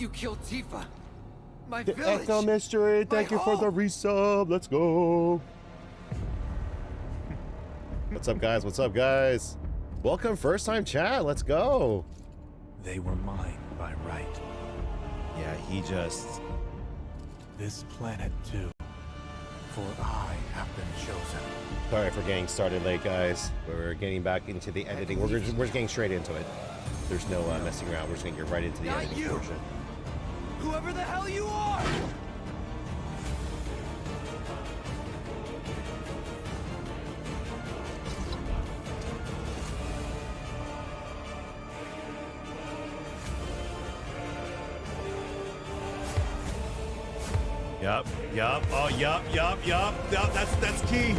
You killed Tifa. My The village. Echo Mystery, thank you for the resub. Let's go. What's up, guys? What's up, guys? Welcome, first time chat. Let's go. They were mine by right. Yeah, he just... This planet too. For I have been chosen. Sorry for getting started late, guys. We're getting back into the editing. We're just getting straight into it. There's no messing around. We're just gonna get right into the Not editing you. portion. Whoever the hell you are. Yup. Oh, yup. That's key.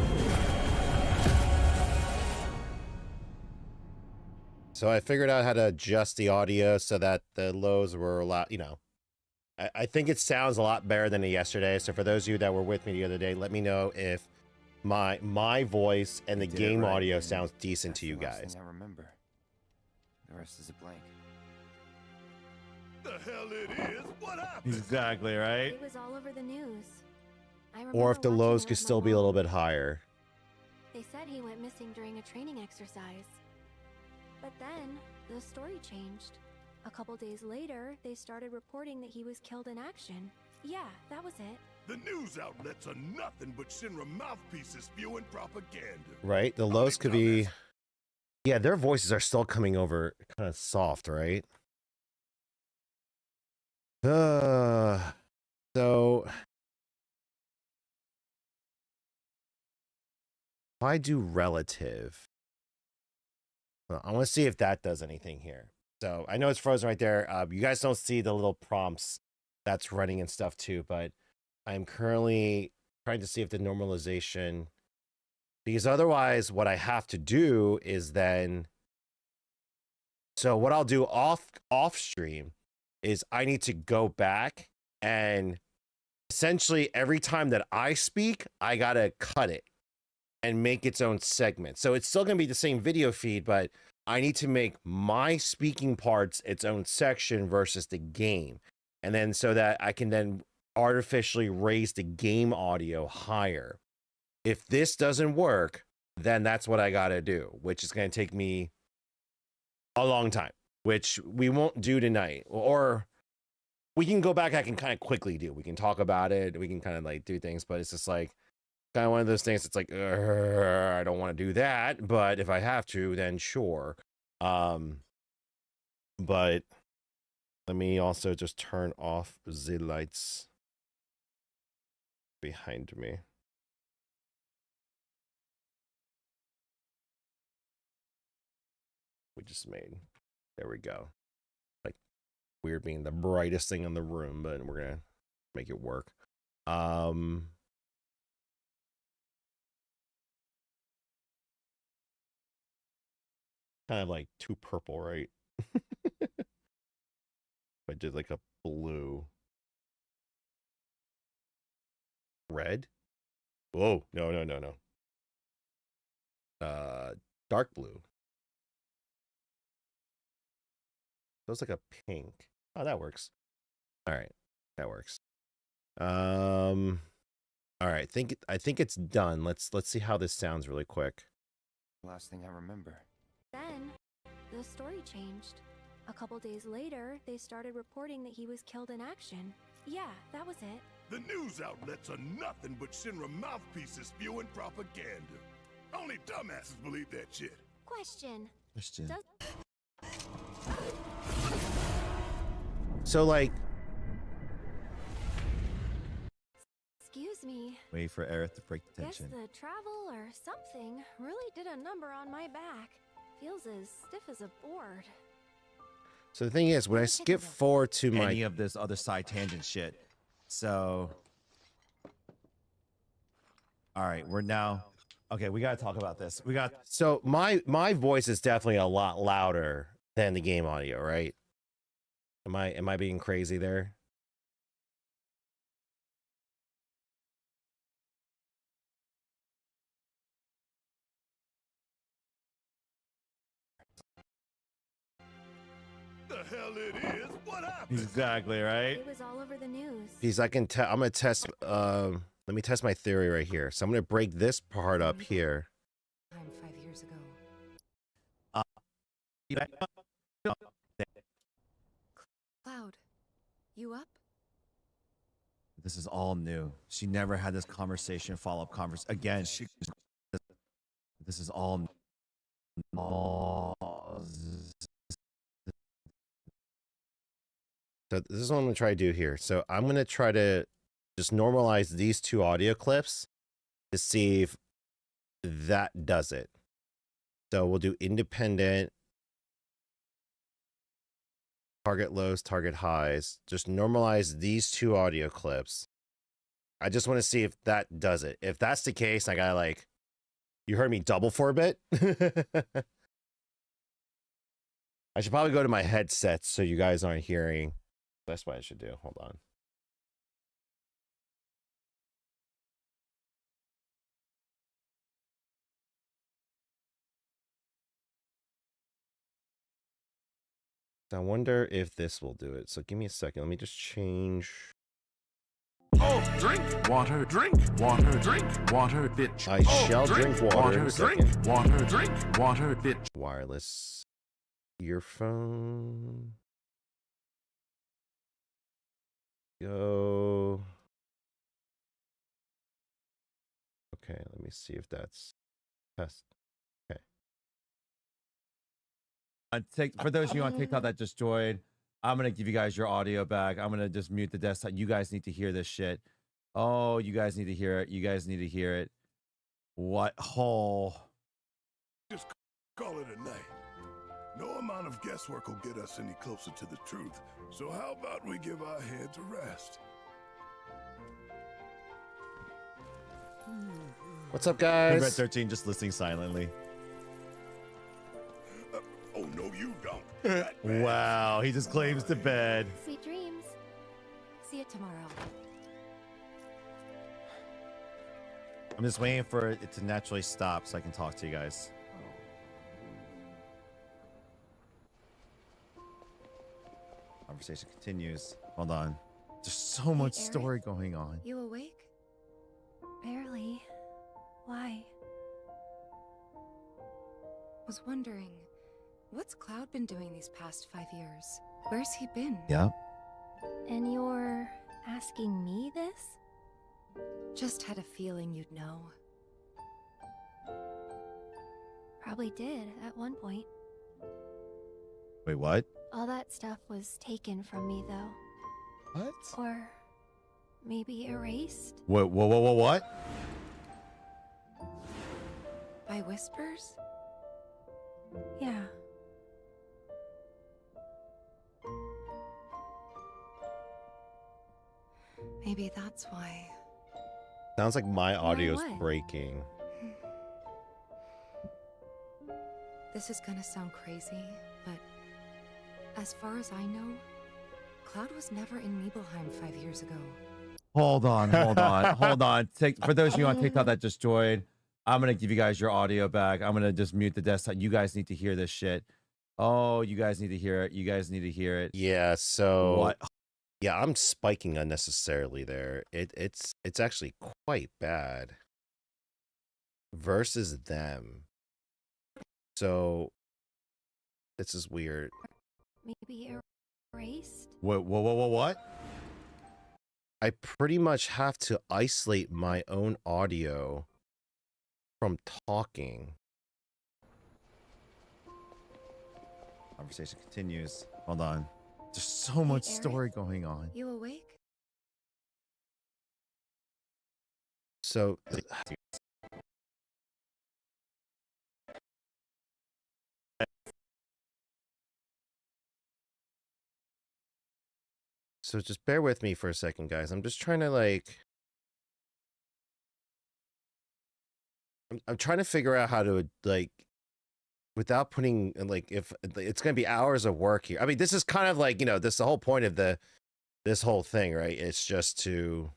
So I figured out how to adjust the audio so that the lows were a lot, you know. I think it sounds a lot better than yesterday. So for those of you that were with me the other day, let me know if my voice and the game audio sounds decent to you guys. I remember. The rest is a blank. The hell it is? What happened? Exactly, right? It was all over the news. Or if the lows could still be a little bit higher. They said he went missing during a training exercise. But then, the story changed. A couple days later, they started reporting that he was killed in action. Yeah, that was it. The news outlets are nothing but Shinra mouthpieces spewing propaganda. Right? The lows could be... Yeah, their voices are still coming over kind of soft, right? So... If I do relative... Well, I want to see if that does anything here. So I know it's frozen right there. You guys don't see the little prompts that's running and stuff too, but I'm currently trying to see if the normalization, because otherwise what I have to do is then, so what I'll do off stream is I need to go back and essentially every time that I speak, I got to cut it and make its own segment. So it's still going to be the same video feed, but I need to make my speaking parts its own section versus the game. And then so that I can then artificially raise the game audio higher. If this doesn't work, then that's what I got to do, which is going to take me a long time, which we won't do tonight. Or we can go back, I can kind of quickly do. We can talk about it. We can kind of like do things, but it's just like, kind of one of those things. It's like, I don't want to do that, but if I have to, then sure. But let me also just turn off the lights behind me. We just made, there we go. Like weird being the brightest thing in the room, but we're gonna make it work. Kind of like too purple, right? I did like a blue. Red? Whoa, no. Dark blue. Looks like a pink. Oh, that works. All right, that works. All right, I think it's done. Let's see how this sounds really quick. Last thing I remember. Then, the story changed. A couple days later, they started reporting that he was killed in action. Yeah, that was it. The news outlets are nothing but Shinra mouthpieces spewing propaganda. Only dumbasses believe that shit. Question. So like, Excuse me. Wait for Aerith to break the Guess tension. the travel or something really did a number on my back. Feels as stiff as a board. so the thing is, when I skip forward to my Any of this other side tangent shit. So, all right, we're now. Okay, we gotta talk about this. so my voice is definitely a lot louder than the game audio, right? Am I being crazy there? The hell it is? What What happened? Exactly, right? It was all over the news. Because I'm gonna test let me test my theory right here. So I'm gonna break this part up here. 5 years ago. Cloud, you up? This is all new. She never had this conversation, follow-up conversation. Again, this is all. So this is what I'm gonna try to do here. So I'm gonna try to just normalize these two audio clips to see if that does it. So we'll do independent, target lows, target highs. Just normalize these two audio clips. I just want to see if that does it. If that's the case, I gotta like, you heard me double for a bit. I should probably go to my headset so you guys aren't hearing. That's what I should do. Hold on. I wonder if this will do it. So give me a second. Let me just change. Oh, drink water, drink water, drink water, bitch. I shall drink water in a second. Drink water, drink water, bitch. Wireless earphone. Go. Okay, let me see if that's test. Okay. For those of you on TikTok that just joined, I'm gonna give you guys your audio back. I'm gonna just mute the desktop. You guys need to hear this shit. Oh, you guys need to hear it. You guys need to hear it. What? Oh. Just call it a night. No amount of guesswork will get us any closer to the truth. So how about we give our heads a rest? What's up, Red guys? 13 just listening silently. Oh, no, you don't. That man- Wow, he just claims to bed. Sweet dreams. See you tomorrow. I'm just waiting for it to naturally stop so I can talk to you guys. Conversation continues. Hold on. There's so much Eric? story going on. You awake? Barely. Why? Was wondering, what's Cloud been doing these past 5 years? Where's he been? Yeah. And you're asking me this? Just had a feeling you'd know. Probably did at one point. Wait, what? All that stuff was taken from me, though. What? Or maybe erased? Whoa, whoa, whoa, whoa, what? By whispers? Yeah. Maybe that's why. Sounds like my audio's what? breaking. This is gonna sound crazy, but as far as I know, Cloud was never in Nibelheim 5 years ago. Hold on, hold on, hold on. For those of you on TikTok that just joined, I'm gonna give you guys your audio back. I'm gonna just mute the desktop. You guys need to hear this shit. Oh, you guys need to hear it. You guys need to hear it. Yeah, so What? yeah, I'm spiking unnecessarily there. It's actually quite bad. Versus them. So this is weird. Maybe erased? Whoa, whoa, whoa, whoa, what? I pretty much have to isolate my own audio from talking. Conversation continues. Hold on. There's so much Eric? story going on. You awake? So So just bear with me for a second, guys. I'm just trying to like I'm trying to figure out how to like without putting like if it's going to be hours of work here. I mean, this is kind of like, you know, this the whole point of this whole thing, right? It's just to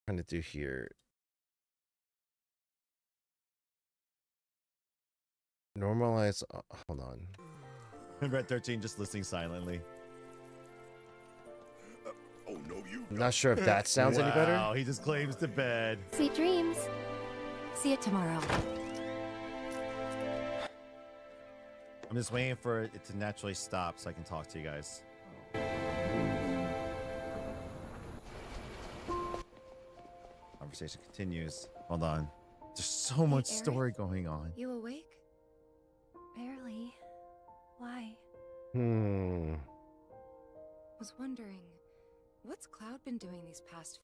trying to do here. Normalize hold on. Red 13 just listening silently. Oh, no, you I'm not sure if that sounds any better. Wow, he just claims to bed. Sweet dreams. See you tomorrow. I'm just waiting for it to naturally stop so I can talk to you guys. Conversation continues. Hold on. There's so much Eric? story going on. You awake? Barely. Why? Was wondering, what's Cloud been doing these past?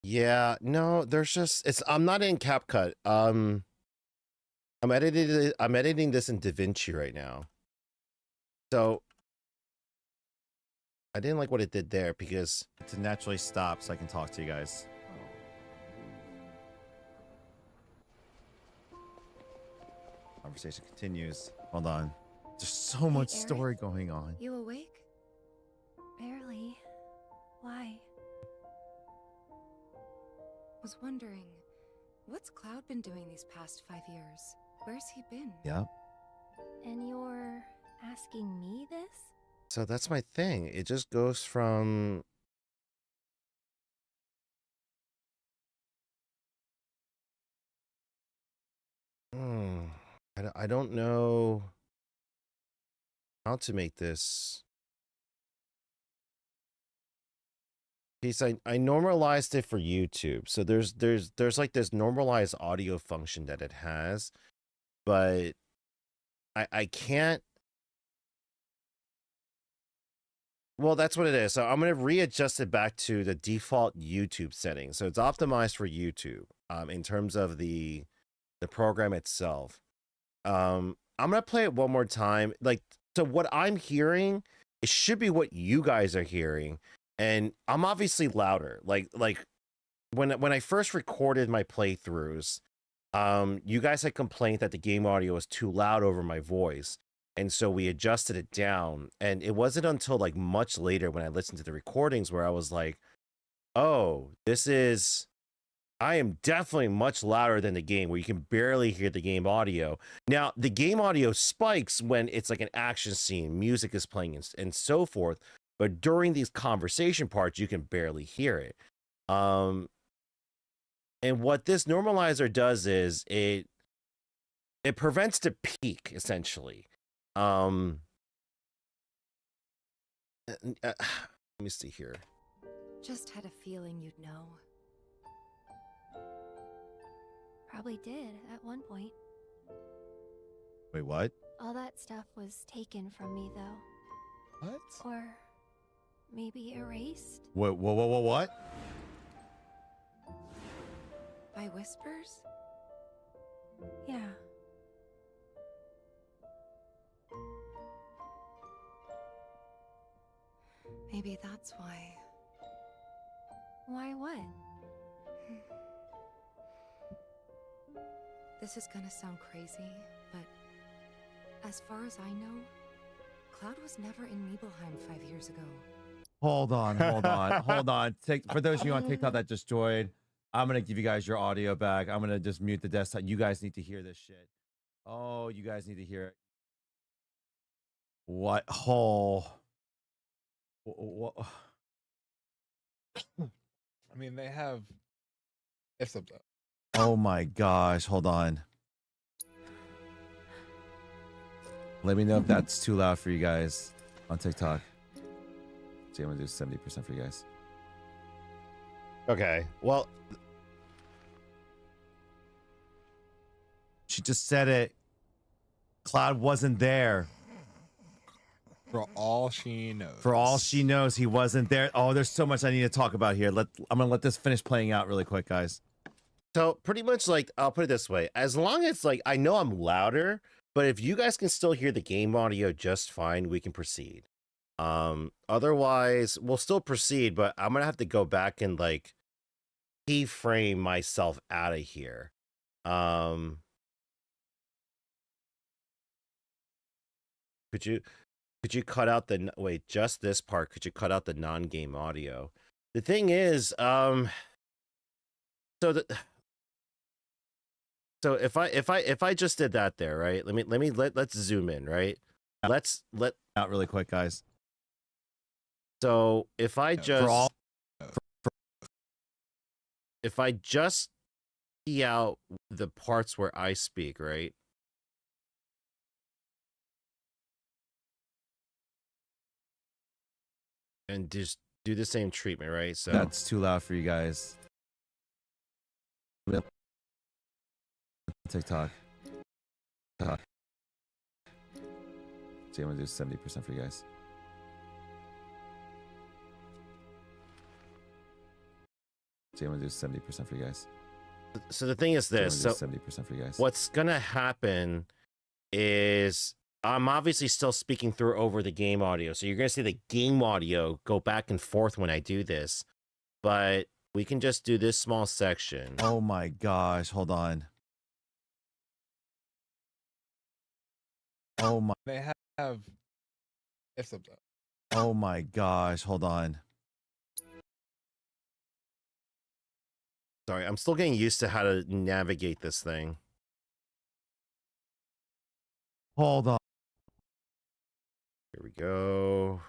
Yeah, no, there's just I'm not in CapCut. I'm editing this in DaVinci right now. So I didn't like what it did there because To naturally stop so I can talk to you guys. Conversation continues. Hold on. There's so much Eric? story going on. You awake? Barely. Why? Was wondering, what's Cloud been doing these past 5 years? Where's he been? Yep. And you're asking me this? so that's my thing. It just goes from I don't know how to make this. Piece I normalized it for YouTube. So there's like this normalized audio function that it has, but I can't. Well, that's what it is. So I'm going to readjust it back to the default YouTube settings. So it's optimized for YouTube in terms of the program itself. I'm going to play it one more time. Like, so what I'm hearing, it should be what you guys are hearing. And I'm obviously louder. Like when I first recorded my playthroughs, you guys had complained that the game audio was too loud over my voice. And so we adjusted it down. And it wasn't until like much later when I listened to the recordings where I was like, oh, I am definitely much louder than the game, where you can barely hear the game audio. Now, the game audio spikes when it's like an action scene, music is playing and so forth. But during these conversation parts, you can barely hear it. And what this normalizer does is it prevents the peak, essentially. Let me see here. Just had a feeling you'd know. Probably did at one point. Wait, what? All that stuff was taken from me, though. What? Or maybe erased? What? By whispers? Yeah. Maybe that's why. Why what? This is gonna sound crazy, but as far as I know, Cloud was never in Nibelheim 5 years ago. Hold on. For those of you on TikTok that just joined, I'm gonna give you guys your audio back. I'm gonna just mute the desktop. You guys need to hear this shit. Oh, you guys need to hear it. What? Oh. What? I mean, they have. It's up. Oh my gosh. Hold on. Let me know if that's too loud for you guys on TikTok. See, I'm gonna do 70% for you guys. Okay. Well, she just said it. Cloud wasn't there. For all she knows. For all she knows, he wasn't there. Oh, there's so much I need to talk about here. I'm gonna let this finish playing out really quick, guys. so pretty much like, I'll put it this way. As long as like, I know I'm louder, but if you guys can still hear the game audio just fine, we can proceed. Otherwise we'll still proceed, but I'm gonna have to go back and like keyframe myself out of here. Could you cut out the wait, just this part? Could you cut out the non-game audio? The thing is, so if I just did that there, right? Let's zoom in, right? let out really quick, guys. so if I just For all if I just key out the parts where I speak, right? And just do the same treatment, right? So that's too loud for you guys. TikTok. See, I'm gonna do 70% for you guys. See, I'm gonna do 70% for you guys. so the thing is this. So 70% for you guys. what's gonna happen is I'm obviously still speaking through over the game audio. So you're gonna see the game audio go back and forth when I do this. But we can just do this small section. Oh my gosh, hold on. Oh my They have if something. oh my gosh, hold on. Sorry, I'm still getting used to how to navigate this thing. Hold on. Here we go.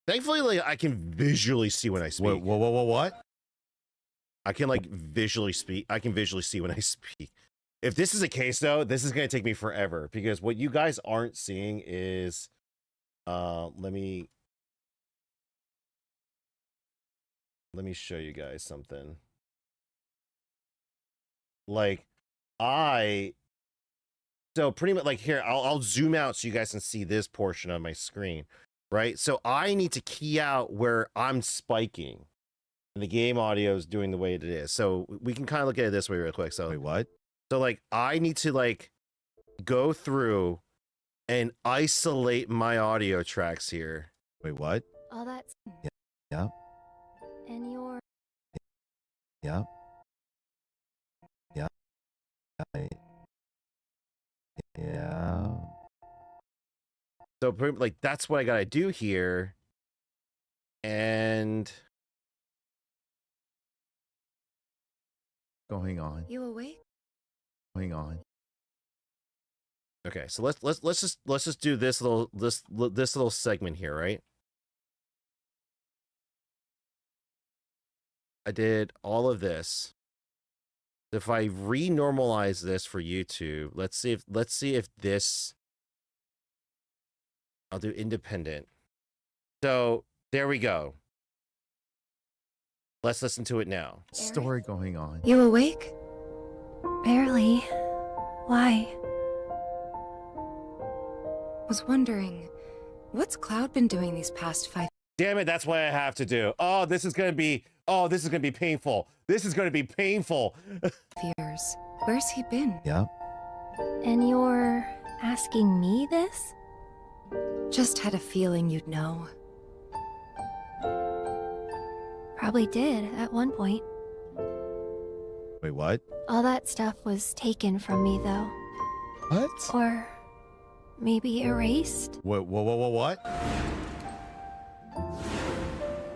Thankfully, like, I can visually see when I speak. What? I can like visually speak. I can visually see when I speak. If this is a case though, this is going to take me forever because what you guys aren't seeing is let me show you guys something. Like so pretty much like here, I'll zoom out so you guys can see this portion of my screen, right? So I need to key out where I'm spiking and the game audio is doing the way it is. So we can kind of look at it this way real quick. So Wait, what? So like I need to like go through and isolate my audio tracks here. Wait, what? All that's. Yeah. And your. Yeah. Yeah. Yeah. So like that's what I gotta do here. And Going on. You awake? Going on. okay, so let's just do this little segment here, right? I did all of this. If I renormalize this for YouTube, let's see if this. I'll do independent. So there we go. Let's listen to it now. Story going on. You awake? Barely. Why? Was wondering, what's Cloud been doing these past 5 Damn it, that's what I have to do. Oh, this is gonna be painful. This is gonna be painful. years? Where's he been? Yeah. And you're asking me this? Just had a feeling you'd know. Probably did at one point. Wait, what? All that stuff was taken from me, though. What? Or maybe erased? What?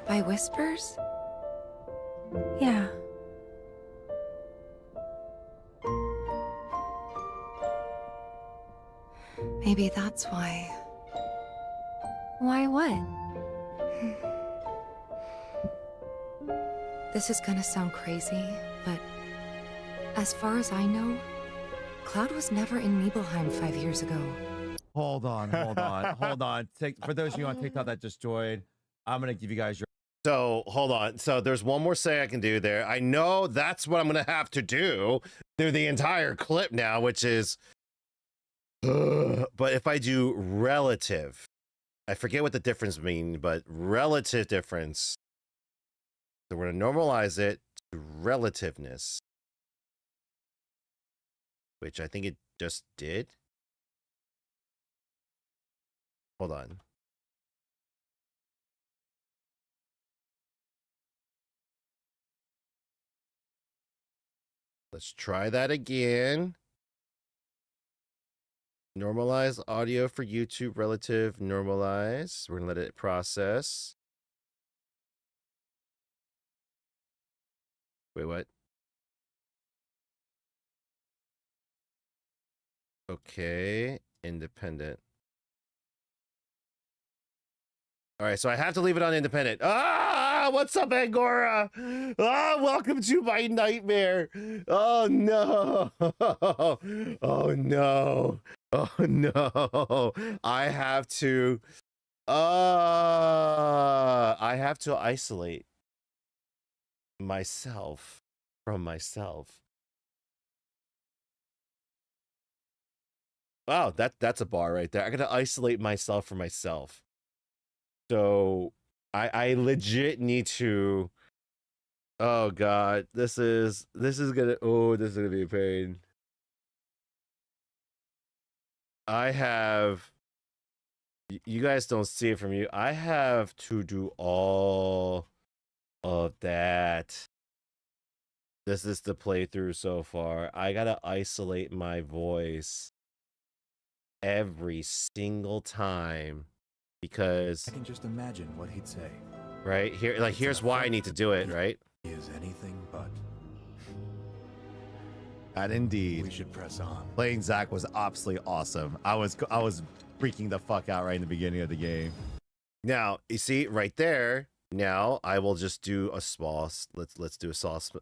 By whispers? Yeah. Maybe that's why. Why what? This is gonna sound crazy, but as far as I know, Cloud was never in Nibelheim 5 years ago. Hold on. For those of you on TikTok that just joined, I'm gonna give you guys your So hold on. So there's one more say I can do there. I know that's what I'm gonna have to do through the entire clip now, which is but if I do relative, I forget what the difference means, but relative difference. So we're gonna normalize it to relativeness, which I think it just did. Hold on. Let's try that again. Normalize audio for YouTube, relative, normalize. We're gonna let it process. Wait, what? Okay, independent. All right, so I have to leave it on independent. Ah, what's up, Angora? Ah, welcome to my nightmare. Oh no. Oh no. Oh no. I have to isolate myself from myself. Wow, that's a bar right there. I gotta isolate myself from myself. So I legit need to. Oh god, this is gonna be a pain. I have, you guys don't see it from you. I have to do all of that. This is the playthrough so far. I gotta isolate my voice every single time because I can just imagine what he'd say. right here, like here's why I need to do it, right? He is anything but. And indeed, We should press on. playing Zack was absolutely awesome. I was freaking the fuck out right in the beginning of the game. Now you see right there. Now I will just do a small. Let's do a sauce.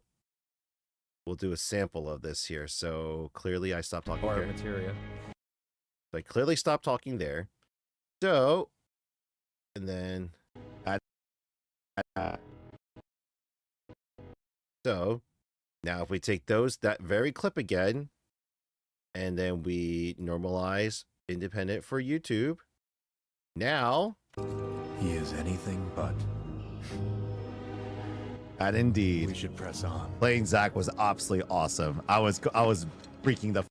We'll do a sample of this here. So clearly I stopped talking here. Materia. I clearly stopped talking there. So, and then, so now if we take that very clip again, and then we normalize independent for YouTube. Now, He is anything but. And indeed, We should press on. playing Zack was absolutely awesome. I was freaking the.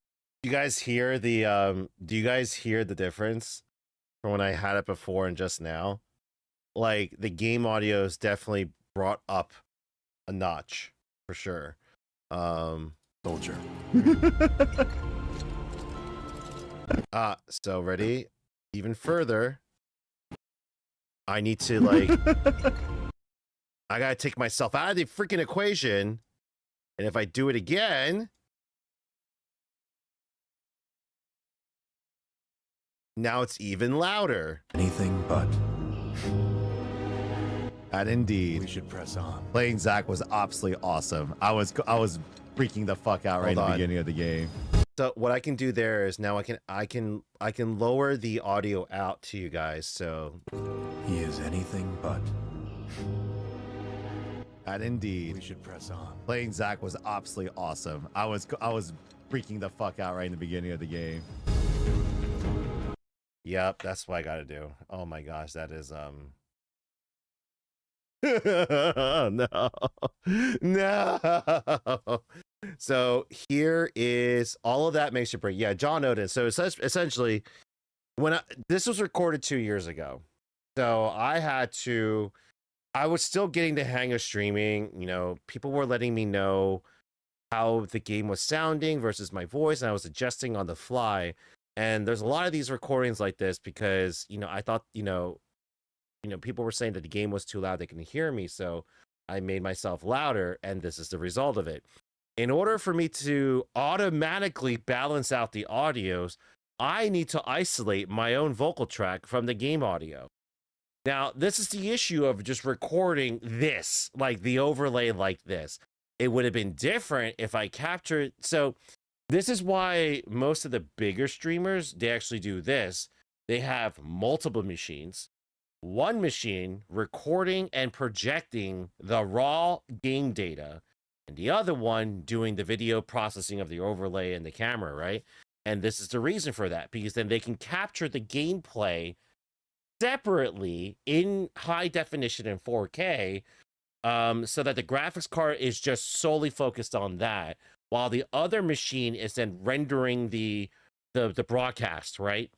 do you guys hear the difference from when I had it before and just now? Like the game audio is definitely brought up a notch for sure. Soldier. So ready? Even further, I need to like I gotta take myself out of the freaking equation. And if I do it again, now it's even louder. Anything but. And indeed, We should press on. playing Zack was absolutely awesome. I was freaking the fuck out right in Hold the on. beginning of the game. So what I can do there is now I can lower the audio out to you guys. So He is anything but. And indeed, We should press on. playing Zack was absolutely awesome. I was freaking the fuck out right in the beginning of the game. yep, that's what I gotta do. Oh my gosh, that is no. No. So here is all of that makes it break. Yeah, John Oden. So it's essentially when this was recorded 2 years ago. So I was still getting the hang of streaming. You know, people were letting me know how the game was sounding versus my voice, and I was adjusting on the fly. And there's a lot of these recordings like this because, you know, I thought, people were saying that the game was too loud, they couldn't hear me. So I made myself louder, and this is the result of it. In order for me to automatically balance out the audios, I need to isolate my own vocal track from the game audio. Now, this is the issue of just recording this, like the overlay like this. It would have been different if I captured. So this is why most of the bigger streamers, they actually do this. They have multiple machines. One machine recording and projecting the raw game data, and the other one doing the video processing of the overlay and the camera, right? And this is the reason for that, because then they can capture the gameplay separately in high definition in 4K, so that the graphics card is just solely focused on that, while the other machine is then rendering the broadcast, right?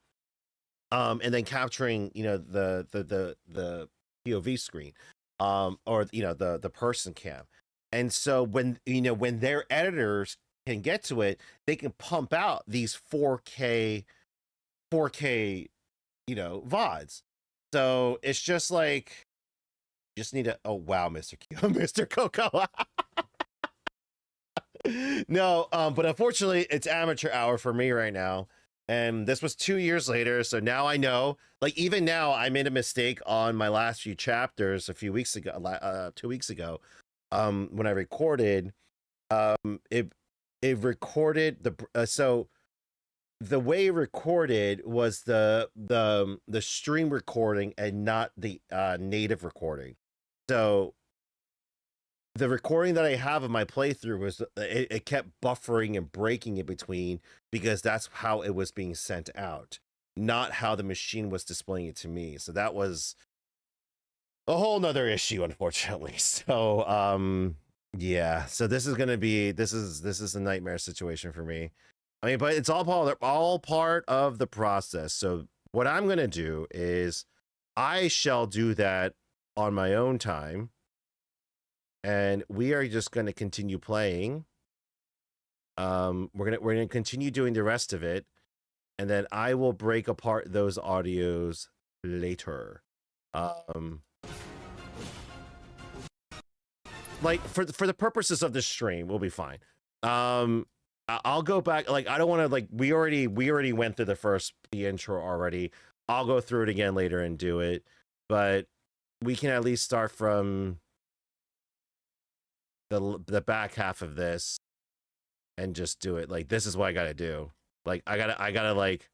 And then capturing, the POV screen, or the person cam. And so when their editors can get to it, they can pump out these 4K, VODs. So it's just like, just need oh wow, Mr. Mr. Coco. No, but unfortunately it's amateur hour for me right now. And this was 2 years later, so now I know. Like, even now, I made a mistake on my last few chapters a few weeks ago, 2 weeks ago, when I recorded. It recorded so the way it recorded was the stream recording and not the native recording. So the recording that I have of my playthrough was it kept buffering and breaking in between because that's how it was being sent out, not how the machine was displaying it to me. So that was a whole nother issue, unfortunately. So yeah, so this is gonna be this is a nightmare situation for me. I mean, but it's all part of the process. So what I'm gonna do is I shall do that on my own time. And we are just going to continue playing. We're gonna continue doing the rest of it, and then I will break apart those audios later. Like for the purposes of the stream, we'll be fine. I'll go back. Like I don't want to. Like we already went through the intro already. I'll go through it again later and do it, but we can at least start from the back half of this and just do it. Like this is what I gotta do. Like I gotta like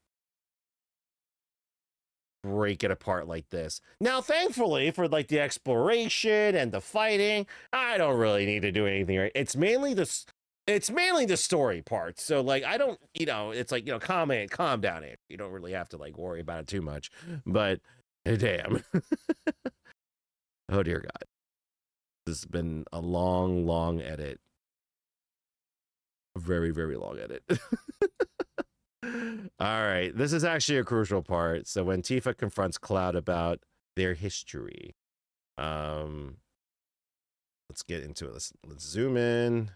break it apart like this. Now thankfully for like the exploration and the fighting, I don't really need to do anything, right? It's mainly the story part. So like I don't, it's like, calm down it. You don't really have to like worry about it too much. But damn. Oh dear God. This has been a long edit. A very, very long edit. All right. This is actually a crucial part. So when Tifa confronts Cloud about their history, let's get into it. Let's zoom in.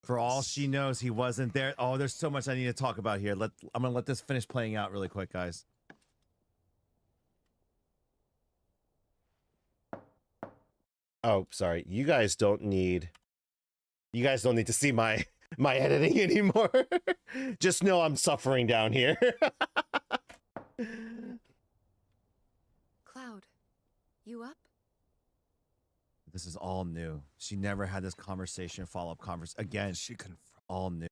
For all she knows, he wasn't there. Oh, there's so much I need to talk about here. I'm gonna let this finish playing out really quick, guys. Oh, sorry. You guys don't need to see my editing anymore. Just know I'm suffering down here. Cloud, you up? This is all new. She never had this conversation, follow-up conversation. Again, She confront. all new.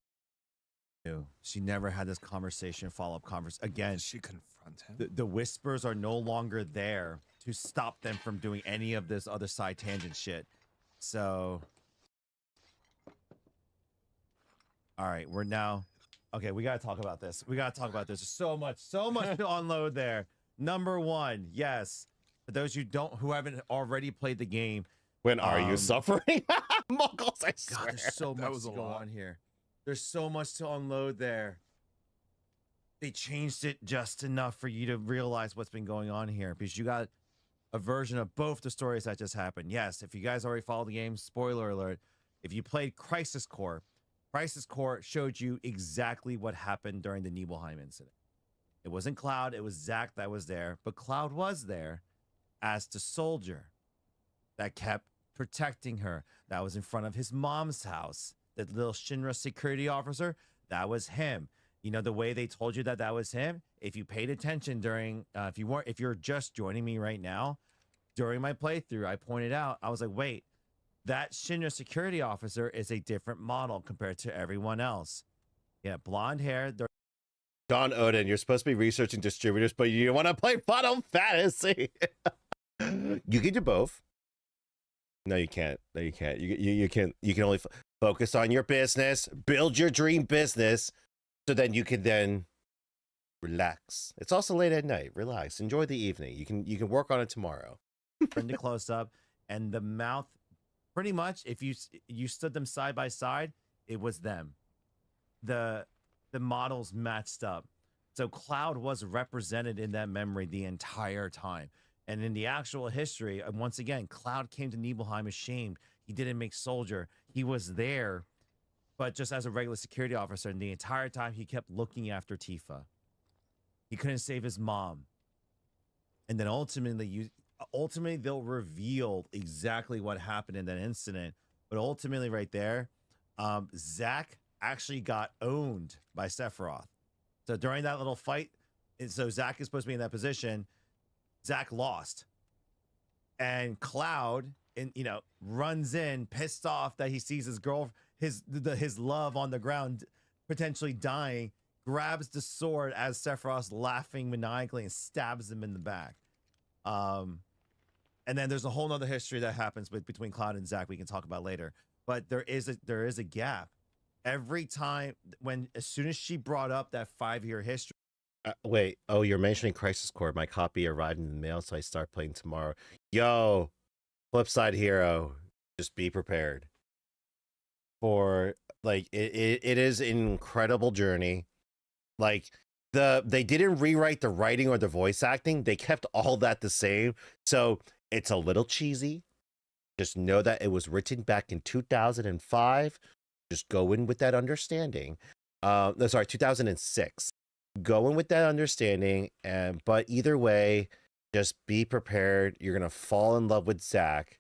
She never had this conversation, follow-up conversation. Again, She confront him. the whispers are no longer there to stop them from doing any of this other side tangent shit. So, all right, we're now. Okay, we gotta talk about this. There's so much to unload there. Number one, yes. For those who haven't already played the game, When are you suffering? Muggles, I swear. God, there's so much to go on here. There's so much to unload there. They changed it just enough for you to realize what's been going on here, because you got a version of both the stories that just happened. Yes, if you guys already followed the game, spoiler alert, if you played Crisis Core showed you exactly what happened during the Nibelheim incident. It wasn't Cloud, it was Zack that was there, but Cloud was there as the soldier that kept protecting her. That was in front of his mom's house. That little Shinra security officer, that was him. The way they told you that was him, if you paid attention during, if you're just joining me right now, during my playthrough, I pointed out, I was like, wait, that Shinra security officer is a different model compared to everyone else. Yeah, blonde hair. Don Odin, you're supposed to be researching distributors, but you want to play Final Fantasy. You can do both. No, you can't. You can only focus on your business, build your dream business, so then you can then relax. It's also late at night. Relax. Enjoy the evening. You can work on it tomorrow. Bring the close up, and the mouth. Pretty much, if you stood them side by side, it was them. The models matched up. So Cloud was represented in that memory the entire time. And in the actual history, once again, Cloud came to Nibelheim ashamed. He didn't make soldier. He was there, but just as a regular security officer. And the entire time, he kept looking after Tifa. He couldn't save his mom. And then ultimately they'll reveal exactly what happened in that incident. But ultimately right there, Zack actually got owned by Sephiroth. So during that little fight, and so Zack is supposed to be in that position. Zack lost, and Cloud, runs in pissed off that he sees his his love on the ground, potentially dying. Grabs the sword as Sephiroth's laughing maniacally and stabs him in the back. And then there's a whole nother history that happens between Cloud and Zack we can talk about later. But there is a gap. Every time as soon as she brought up that 5-year history. Wait, oh, you're mentioning Crisis Core. My copy arrived in the mail, so I start playing tomorrow. Yo, Flipside Hero, just be prepared for it is an incredible journey. Like they didn't rewrite the writing or the voice acting. They kept all that the same. So it's a little cheesy. Just know that it was written back in 2005. Just go in with that understanding. No, sorry, 2006. Go in with that understanding. But either way, just be prepared. You're going to fall in love with Zack.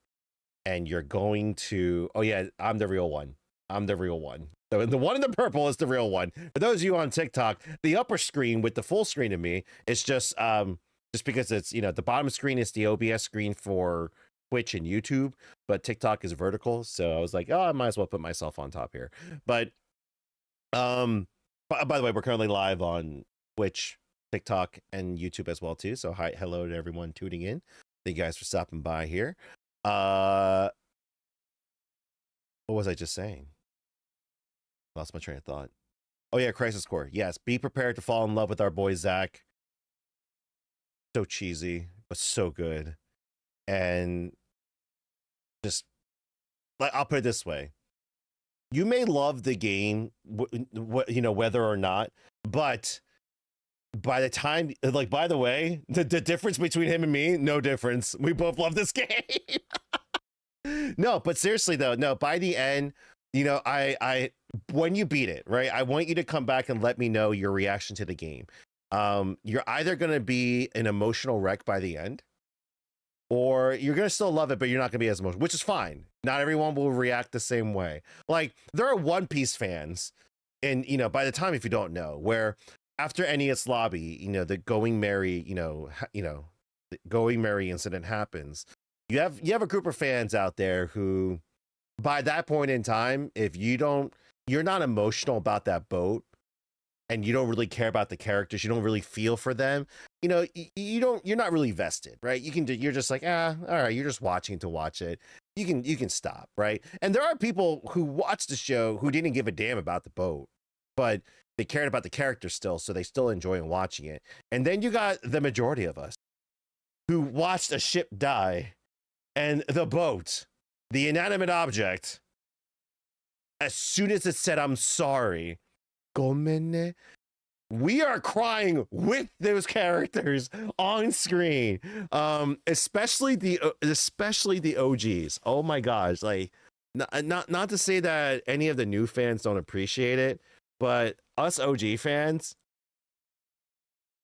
And you're going to... Oh, yeah, I'm the real one. I'm the real one. So the one in the purple is the real one. For those of you on TikTok, the upper screen with the full screen of me, it's just because it's, the bottom screen is the OBS screen for Twitch and YouTube, but TikTok is vertical. So I was like, oh, I might as well put myself on top here. But by the way, we're currently live on Twitch, TikTok, and YouTube as well too. So hello to everyone tuning in. Thank you guys for stopping by here. What was I just saying? Lost my train of thought. Oh yeah, Crisis Core. Yes, be prepared to fall in love with our boy Zack. So cheesy, but so good. And just, I'll put it this way. You may love the game, whether or not, but by the time, by the way, the difference between him and me, no difference. We both love this game. No, but seriously though, no, by the end, I when you beat it, right, I want you to come back and let me know your reaction to the game. You're either going to be an emotional wreck by the end, or you're going to still love it, but you're not going to be as emotional, which is fine. Not everyone will react the same way. Like, there are One Piece fans, and, by the time, if you don't know, where after NES Lobby, the Going Merry, the Going Merry incident happens, you have a group of fans out there who, by that point in time, if you're not emotional about that boat, and you don't really care about the characters, you don't really feel for them, you're not really vested, right? You're just like, all right, you're just watching to watch it. You can stop, right? And there are people who watch the show who didn't give a damn about the boat, but they cared about the characters still, so they still enjoy watching it. And then you got the majority of us who watched a ship die, and the boat, the inanimate object, as soon as it said, I'm sorry, Gomenne, we are crying with those characters on screen. Especially the OGs. Oh my gosh. Like, not to say that any of the new fans don't appreciate it, but us OG fans,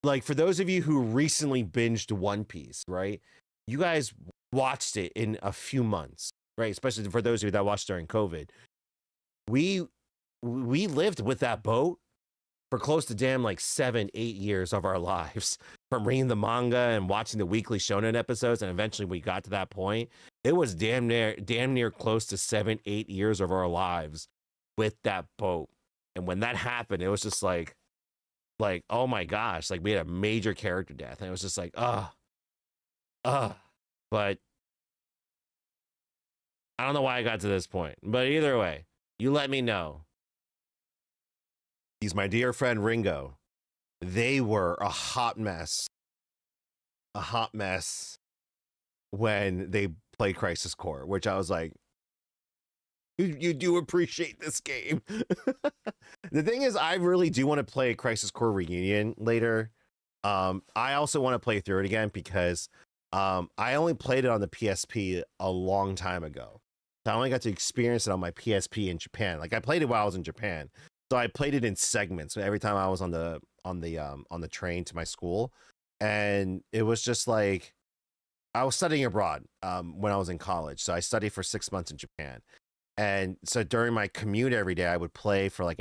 like, for those of you who recently binged One Piece, right? You guys watched it in a few months, right? Especially for those of you that watched during COVID. We lived with that boat for close to damn 7-8 years of our lives, from reading the manga and watching the weekly shonen episodes, and eventually we got to that point. It was damn near close to 7-8 years of our lives with that boat. And when that happened, it was just like, oh my gosh, we had a major character death, and it was just like, but I don't know why I got to this point, but either way, you let me know. He's my dear friend Ringo. They were a hot mess when they played Crisis Core, which I was like, you do appreciate this game. The thing is, I really do want to play Crisis Core Reunion later. I also want to play through it again because I only played it on the PSP a long time ago. So I only got to experience it on my PSP in Japan. I played it while I was in Japan. So I played it in segments every time I was on the train to my school. And it was just like, I was studying abroad when I was in college. So I studied for 6 months in Japan. And so during my commute every day, I would play for like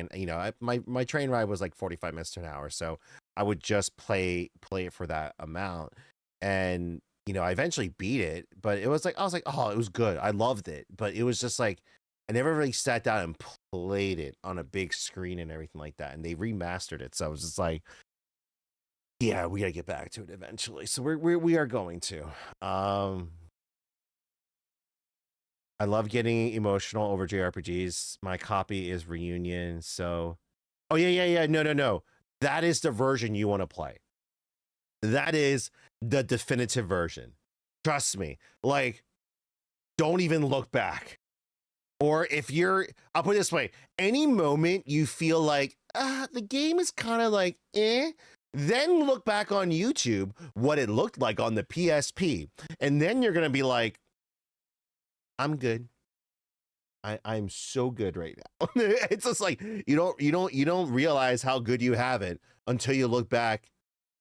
my train ride was like 45 minutes to an hour. So I would just play it for that amount. And, I eventually beat it, but it was like, I was like, oh, it was good. I loved it. But it was just like, I never really sat down and played it on a big screen and everything like that. And they remastered it. So I was just like, yeah, we got to get back to it eventually. So we are going to. I love getting emotional over JRPGs. My copy is Reunion. So, oh yeah. No. That is the version you want to play. That is the definitive version. Trust me. Like, don't even look back. Or if I'll put it this way, any moment you feel like, the game is kind of like, then look back on YouTube, what it looked like on the PSP. And then you're going to be like, I'm good. I'm so good right now. It's just like you don't realize how good you have it until you look back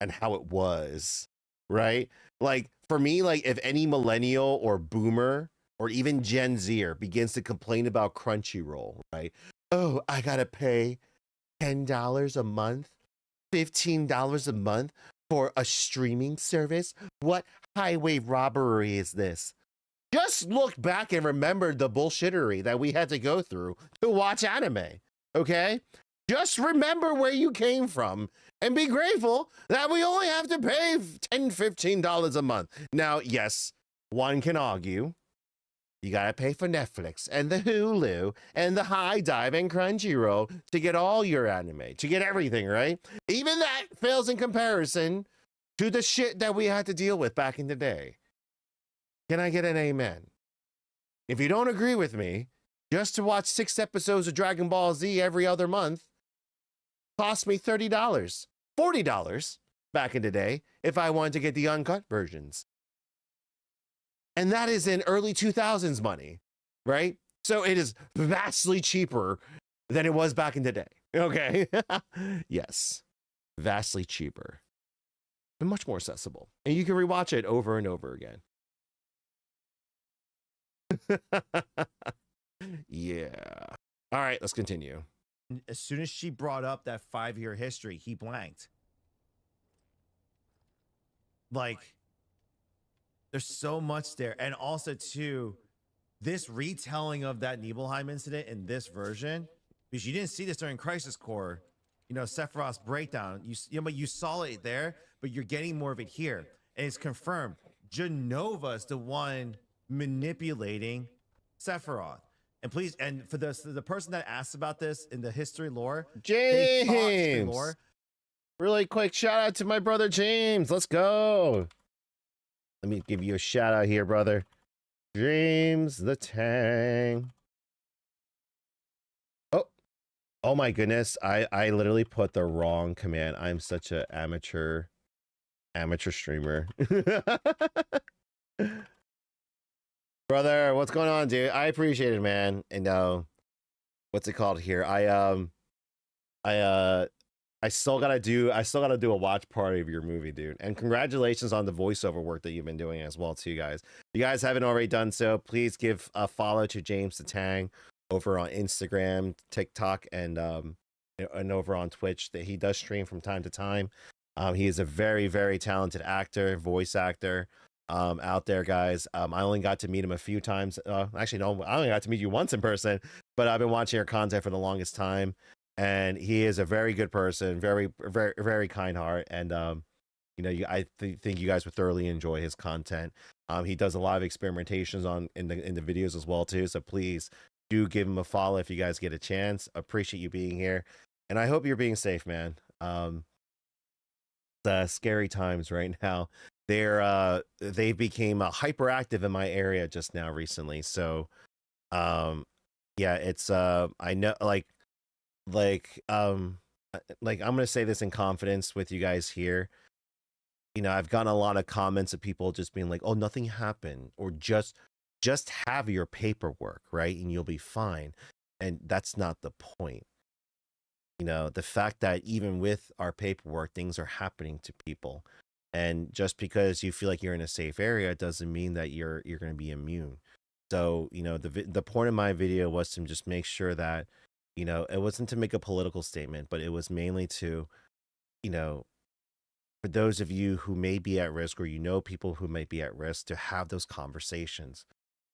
and how it was, right? Like for me, like if any millennial or boomer or even Gen Zer begins to complain about Crunchyroll, right? Oh, I gotta pay $10 a month, $15 a month for a streaming service. What highway robbery is this? Just look back and remember the bullshittery that we had to go through to watch anime, okay? Just remember where you came from and be grateful that we only have to pay $10, $15 a month. Now, yes, one can argue you gotta pay for Netflix and the Hulu and the High Dive and Crunchyroll to get all your anime, to get everything, right? Even that fails in comparison to the shit that we had to deal with back in the day. Can I get an amen? If you don't agree with me, just to watch 6 episodes of Dragon Ball Z every other month cost me $30, $40 back in the day if I wanted to get the uncut versions. And that is in early 2000s money, right? So it is vastly cheaper than it was back in the day, okay? Yes, vastly cheaper, but much more accessible. And you can rewatch it over and over again. Yeah. All right, let's continue. As soon as she brought up that 5-year history, he blanked. Like, there's so much there. And also, too, this retelling of that Nibelheim incident in this version, because you didn't see this during Crisis Core, Sephiroth's breakdown. You saw it there, but you're getting more of it here. And it's confirmed. Genova's the one manipulating Sephiroth. And please, and for the person that asked about this in the history lore, James, really quick shout out to my brother James. Let's go. Let me give you a shout out here, brother. James the Tang. Oh my goodness. I literally put the wrong command. I'm such an amateur streamer. Brother, what's going on, dude? I appreciate it, man. And what's it called here? I still gotta do a watch party of your movie, dude. And congratulations on the voiceover work that you've been doing as well, too, guys. If you guys haven't already done so, please give a follow to James the Tang over on Instagram, TikTok, and over on Twitch. That he does stream from time to time. He is a very, very talented actor, voice actor. Out there, guys. I only got to meet him a few times. Actually, no, I only got to meet you once in person, but I've been watching your content for the longest time. And he is a very good person, very, very, very kind heart. And, I think you guys would thoroughly enjoy his content. He does a lot of experimentations in the videos as well, too. So please do give him a follow if you guys get a chance. Appreciate you being here. And I hope you're being safe, man. The scary times right now. They became hyperactive in my area just now recently. So, yeah, it's I know I'm gonna say this in confidence with you guys here. I've gotten a lot of comments of people just being like, "Oh, nothing happened," or just have your paperwork, right, and you'll be fine. And that's not the point. The fact that even with our paperwork, things are happening to people. And just because you feel like you're in a safe area doesn't mean that you're going to be immune. So, the point of my video was to just make sure that, it wasn't to make a political statement, but it was mainly to, for those of you who may be at risk or people who might be at risk, to have those conversations.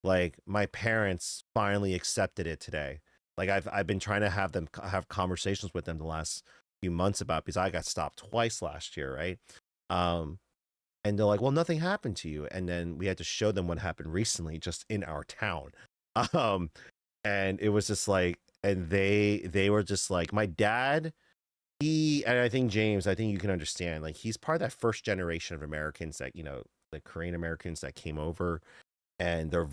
Like, my parents finally accepted it today. Like, I've been trying to have conversations with them the last few months about, because I got stopped twice last year, right? And they're like, well, nothing happened to you. And then we had to show them what happened recently just in our town. And it was just like, and they were just like, my dad, and I think James, I think you can understand, like, he's part of that first generation of Americans that, the Korean Americans that came over, and they're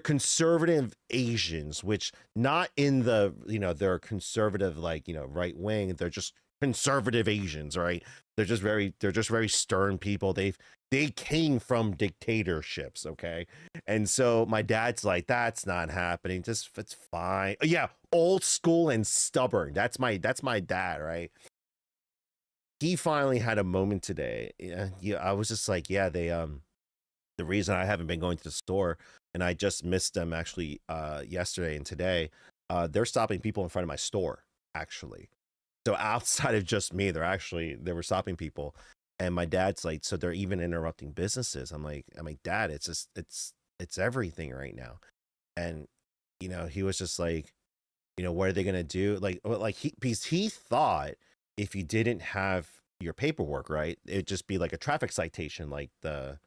conservative Asians, which not in the, they're conservative, like, right wing. They're just conservative Asians, right? They're just very stern people. They came from dictatorships, okay? And so my dad's like, that's not happening. Just, it's fine. Yeah, old school and stubborn. That's my dad, right? He finally had a moment today. Yeah, I was just like, yeah, the reason I haven't been going to the store, and I just missed them actually yesterday and today, they're stopping people in front of my store, actually. So outside of just me, they were stopping people. And my dad's like, so they're even interrupting businesses. I'm like, Dad, it's everything right now. And, he was just like, what are they going to do? Because he thought if you didn't have your paperwork, right, it'd just be like a traffic citation, like the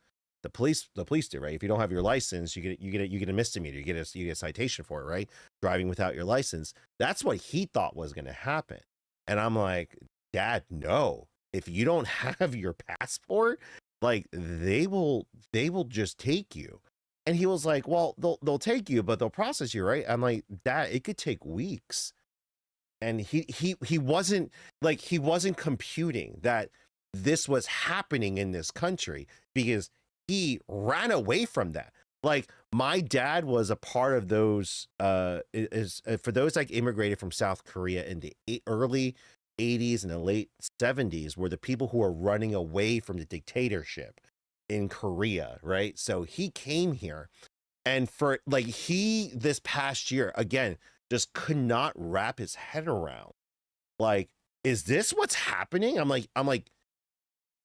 police do, right? If you don't have your license, you get a misdemeanor, you get a citation for it, right? Driving without your license. That's what he thought was going to happen. And I'm like, Dad, no. If you don't have your passport, like, they will just take you. And he was like, well, they'll take you, but they'll process you, right? I'm like, Dad, it could take weeks. And he wasn't computing that this was happening in this country, because he ran away from that. Like, my dad was a part of those for those like immigrated from South Korea in the early 80s and the late 70s, were the people who are running away from the dictatorship in Korea, right? So he came here, and for like, this past year, again, just could not wrap his head around, like, is this what's happening? I'm like,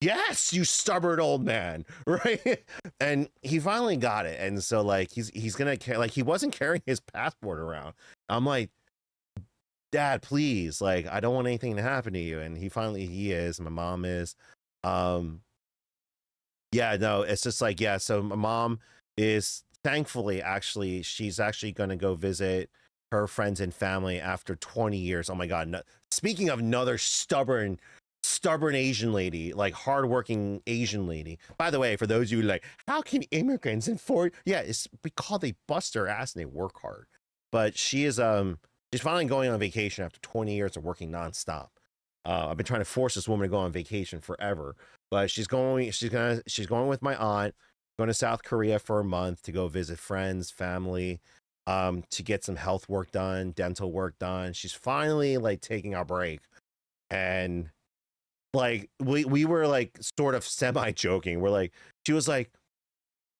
yes, you stubborn old man, right? And he finally got it. And so, like, he's gonna like, he wasn't carrying his passport around. I'm like, Dad, please, like, I don't want anything to happen to you. And he is. My mom is. Yeah, no, it's just like, yeah. So my mom is, thankfully, actually, she's actually gonna go visit her friends and family after 20 years. Oh my God! No, speaking of another stubborn Asian lady, like hardworking Asian lady. By the way, for those of you like, how can immigrants afford? Yeah, it's because they bust their ass and they work hard. But she is she's finally going on vacation after 20 years of working nonstop. I've been trying to force this woman to go on vacation forever, but she's going with my aunt, going to South Korea for a month to go visit friends, family, to get some health work done, dental work done. She's finally like taking a break. And like, we were like sort of semi joking. We're like, she was like,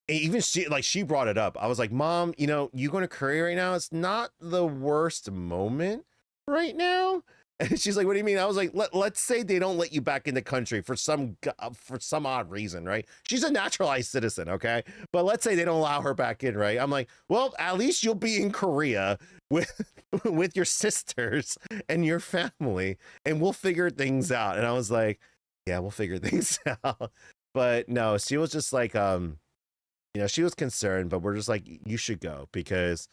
even she brought it up. I was like, Mom, you going to Korea right now, it's not the worst moment right now. And she's like, what do you mean? I was like, let's say they don't let you back in the country for some odd reason, right? She's a naturalized citizen, okay? But let's say they don't allow her back in, right? I'm like, well, at least you'll be in Korea with your sisters and your family, and we'll figure things out. And I was like, yeah, we'll figure things out. But no, she was just like, she was concerned, but we're just like, you should go, because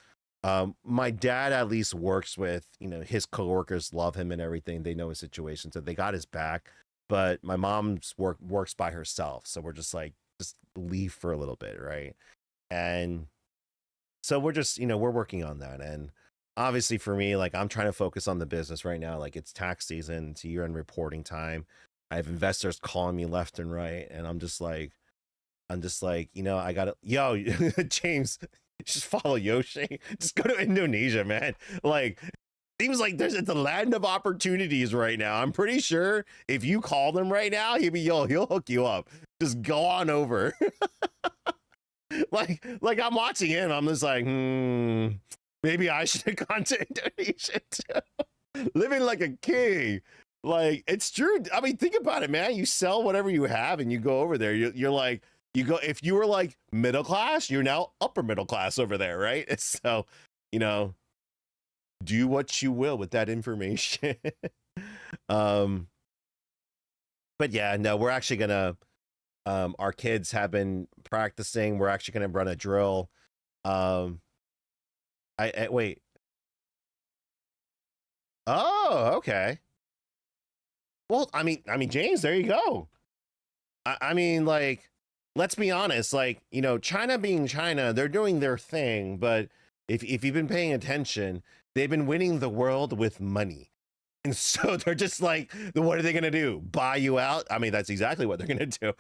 my dad at least works with, his coworkers love him and everything. They know his situation, so they got his back. But my mom's works by herself, so we're just like, just leave for a little bit, right? And so we're just, we're working on that. And obviously for me, like, I'm trying to focus on the business right now. Like, it's tax season, it's year-end reporting time. I have investors calling me left and right, and I'm just like, I gotta, James, just follow Yoshi. Just go to Indonesia, man. Like, seems like it's a land of opportunities right now. I'm pretty sure if you call them right now, he'll hook you up. Just go on over. like I'm watching it and I'm just like, maybe I should have gone to Indonesia too. Living like a king. Like, it's true. I mean, think about it, man. You sell whatever you have and you go over there. You're like, you go, if you were like middle class, you're now upper middle class over there, right? So, you know, do what you will with that information. But yeah, no, we're actually gonna, our kids have been practicing. We're actually gonna run a drill. I wait. Oh, okay. Well, I mean, James, there you go. I mean, like, let's be honest. Like, you know, China being China, they're doing their thing. But if you've been paying attention, they've been winning the world with money. And so they're just like, what are they gonna do? Buy you out? I mean, that's exactly what they're gonna do.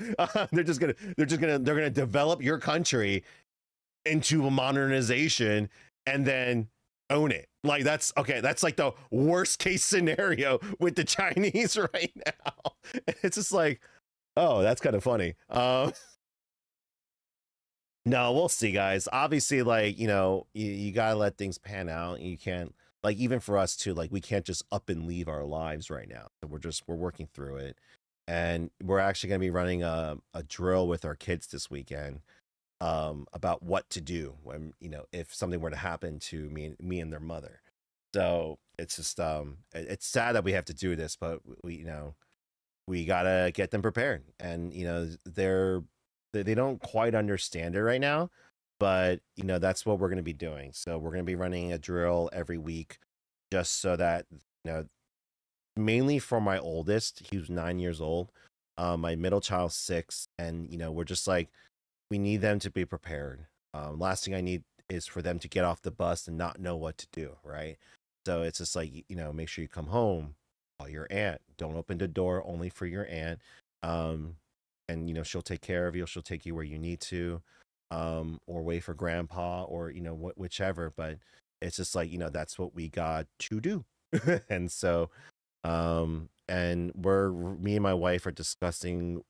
They're gonna develop your country into a modernization and then own it. Like, that's okay. That's like the worst case scenario with the Chinese right now. It's just like, oh, that's kind of funny. No, we'll see, guys. Obviously, like, you know, you gotta let things pan out. You can't, like, even for us too, like, we can't just up and leave our lives right now. So we're working through it. And we're actually gonna be running a drill with our kids this weekend about what to do when, you know, if something were to happen to me and their mother. So it's just it's sad that we have to do this, but we, you know, we gotta get them prepared. And, you know, they don't quite understand it right now, but, you know, that's what we're going to be doing. So we're going to be running a drill every week, just so that, you know, mainly for my oldest, he was 9 years old, my middle child's 6, and, you know, we're just like, we need them to be prepared. Last thing I need is for them to get off the bus and not know what to do, right? So it's just like, you know, make sure you come home, call your aunt. Don't open the door only for your aunt. And, you know, she'll take care of you. She'll take you where you need to, or wait for grandpa, or, you know, whichever. But it's just like, you know, that's what we got to do. And so, and me and my wife are discussing,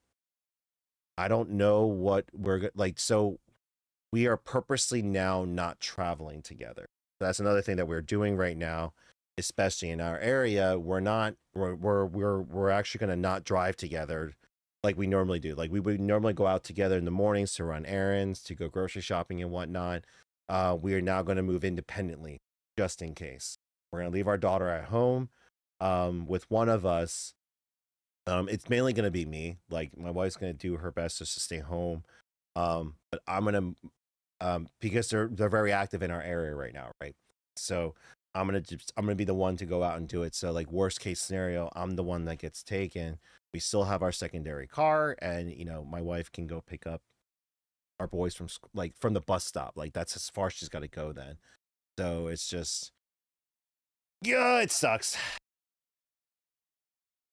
I don't know what we're like. So we are purposely now not traveling together. That's another thing that we're doing right now, especially in our area. We're actually going to not drive together like we normally do. Like, we would normally go out together in the mornings to run errands, to go grocery shopping and whatnot. We are now going to move independently, just in case. We're going to leave our daughter at home with one of us. It's mainly going to be me. Like, my wife's going to do her best just to stay home. But I'm going to, because they're very active in our area right now, right? So I'm going to be the one to go out and do it. So, like, worst case scenario, I'm the one that gets taken. We still have our secondary car, and, you know, my wife can go pick up our boys from the bus stop. Like, that's as far as she's got to go then. So it's just, yeah, it sucks.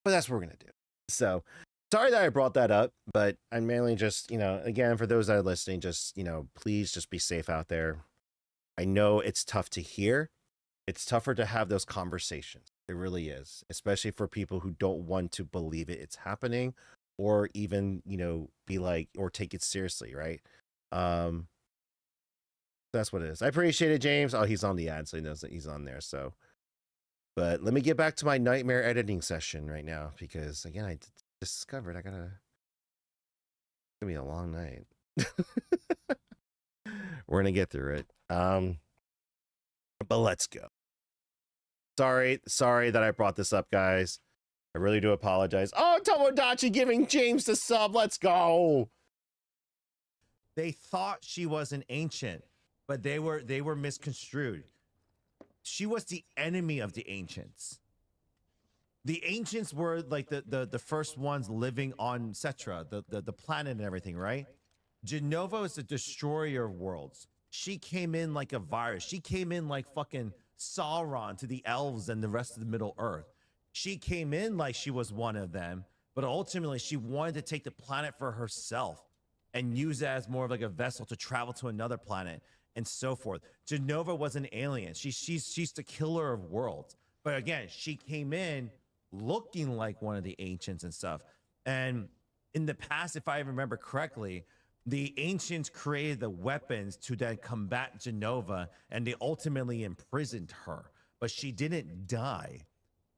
But that's what we're going to do. So sorry that I brought that up, but I'm mainly just, you know, again, for those that are listening, just, you know, please just be safe out there. I know it's tough to hear. It's tougher to have those conversations. It really is, especially for people who don't want to believe it's happening, or even, you know, be like, or take it seriously, right? That's what it is. I appreciate it, James. Oh, he's on the ad, so he knows that he's on there. So, but let me get back to my nightmare editing session right now, because again, I discovered it's gonna be a long night. We're gonna get through it. But let's go. Sorry that I brought this up, guys. I really do apologize. Oh, Tomodachi giving James the sub. Let's go. They thought she was an ancient, but they were misconstrued. She was the enemy of the ancients. The ancients were like the first ones living on Cetra, the planet and everything, right? Jenova is the destroyer of worlds. She came in like a virus. She came in like fucking Sauron to the elves and the rest of the Middle Earth. She came in like she was one of them, but ultimately she wanted to take the planet for herself and use it as more of like a vessel to travel to another planet and so forth. Jenova was an alien. She's the killer of worlds. But again, she came in looking like one of the ancients and stuff. And in the past, if I remember correctly, The ancients created the weapons to then combat Genova, and they ultimately imprisoned her. But she didn't die.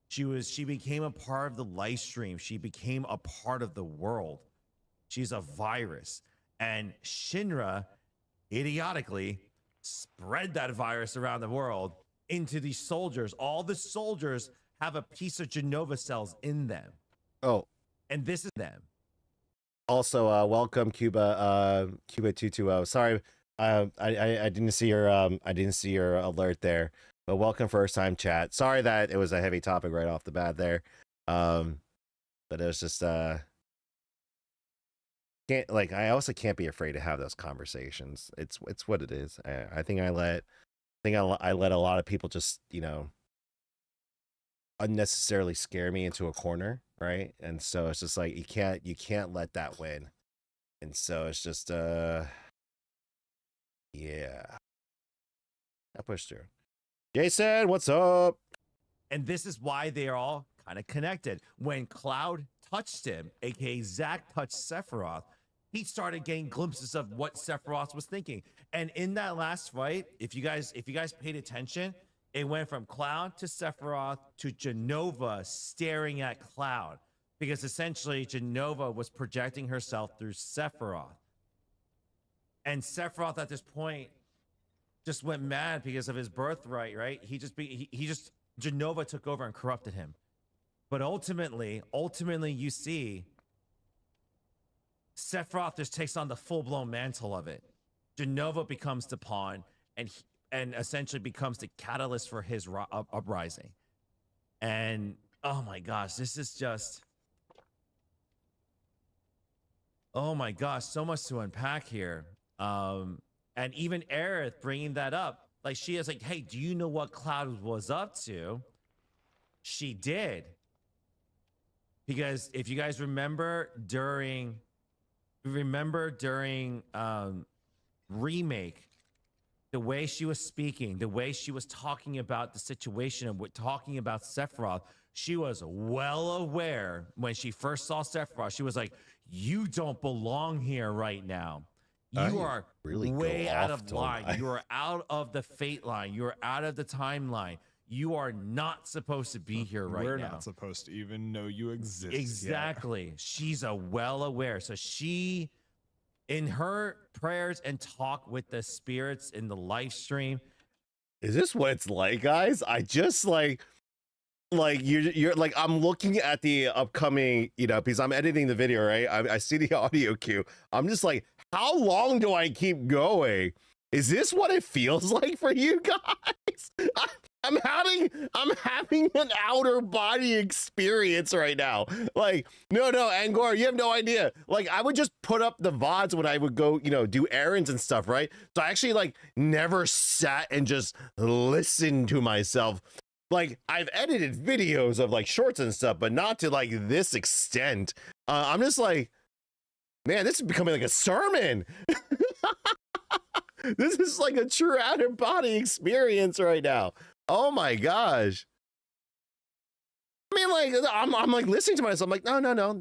She became a part of the life stream. She became a part of the world. She's a virus. And Shinra, idiotically, spread that virus around the world into these soldiers. All the soldiers have a piece of Genova cells in them. Oh, And this is them. also, welcome Cuba 220. Sorry, I didn't see your alert there. But welcome first time chat. Sorry that it was a heavy topic right off the bat there. But it was just can't, like, I also can't be afraid to have those conversations. It's what it is. I think I let a lot of people just, you know, unnecessarily scare me into a corner, right? And so it's just like you can't let that win. And so it's just yeah. I pushed through. Jason, what's up? And this is why they are all kind of connected. When Cloud touched him, aka Zack touched Sephiroth, he started getting glimpses of what Sephiroth was thinking. And in that last fight, if you guys paid attention, it went from Cloud to Sephiroth to Genova staring at Cloud, because essentially Genova was projecting herself through Sephiroth. And Sephiroth at this point just went mad because of his birthright, right? He just Genova took over and corrupted him. But ultimately you see Sephiroth just takes on the full-blown mantle of it. Genova becomes the pawn, and essentially becomes the catalyst for his uprising. And oh my gosh, this is just, oh my gosh, so much to unpack here. And even Aerith bringing that up, like, she is like, hey, do you know what Cloud was up to? She did. Because if you guys remember during Remake, the way she was speaking, the way she was talking about the situation and talking about Sephiroth, she was well aware when she first saw Sephiroth. She was like, you don't belong here right now. You are really way out of don't line. I? You are out of the fate line. You are out of the timeline. You are not supposed to be here right We're now. not supposed to even know you exist. Exactly. She's a well aware. So she, in her prayers and talk with the spirits in the live stream. Is this what it's like, guys? I just like you're like, I'm looking at the upcoming, you know, because I'm editing the video, right? I see the audio cue. I'm just like, how long do I keep going? Is this what it feels like for you guys? I'm having an outer body experience right now. Like, no, Angor, you have no idea. Like, I would just put up the VODs when I would go, you know, do errands and stuff, right? So I actually, like, never sat and just listened to myself. Like, I've edited videos of, like, shorts and stuff, but not to, like, this extent. I'm just like, man, this is becoming like a sermon. This is like a true outer body experience right now. Oh my gosh. I mean, like, I'm like listening to myself. I'm like, no,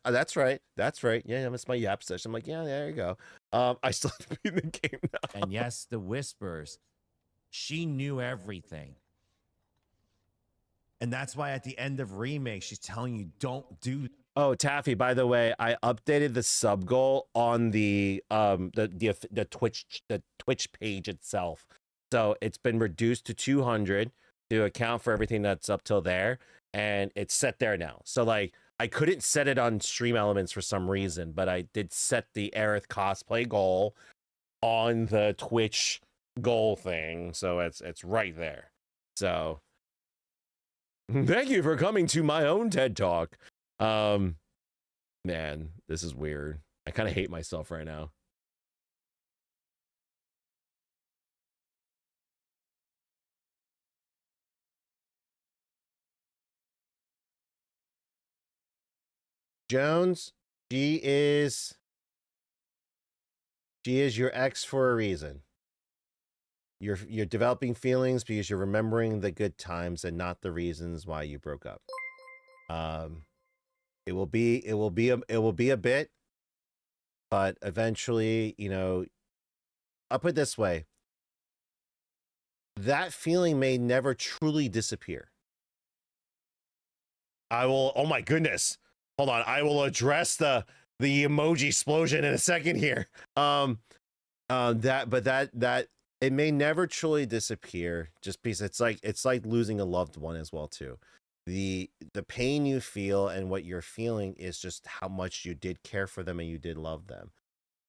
that's right. That's right. Yeah, that's my yap session. I'm like, yeah, there you go. I still have to be in the game now. And yes, the whispers. She knew everything. And that's why at the end of Remake, she's telling you, don't do. Oh, Taffy, by the way, I updated the sub goal on the Twitch page itself. So it's been reduced to 200 to account for everything that's up till there, and it's set there now. So, like, I couldn't set it on Stream Elements for some reason, but I did set the Aerith cosplay goal on the Twitch goal thing, so it's right there. So thank you for coming to my own TED Talk. Man, this is weird. I kind of hate myself right now. Jones, she is your ex for a reason. You're developing feelings because you're remembering the good times and not the reasons why you broke up. It will be a bit, but eventually, you know, I'll put it this way. That feeling may never truly disappear. I will, oh my goodness. Hold on. I will address the emoji explosion in a second here. That it may never truly disappear, just because it's like losing a loved one as well too. The pain you feel and what you're feeling is just how much you did care for them and you did love them.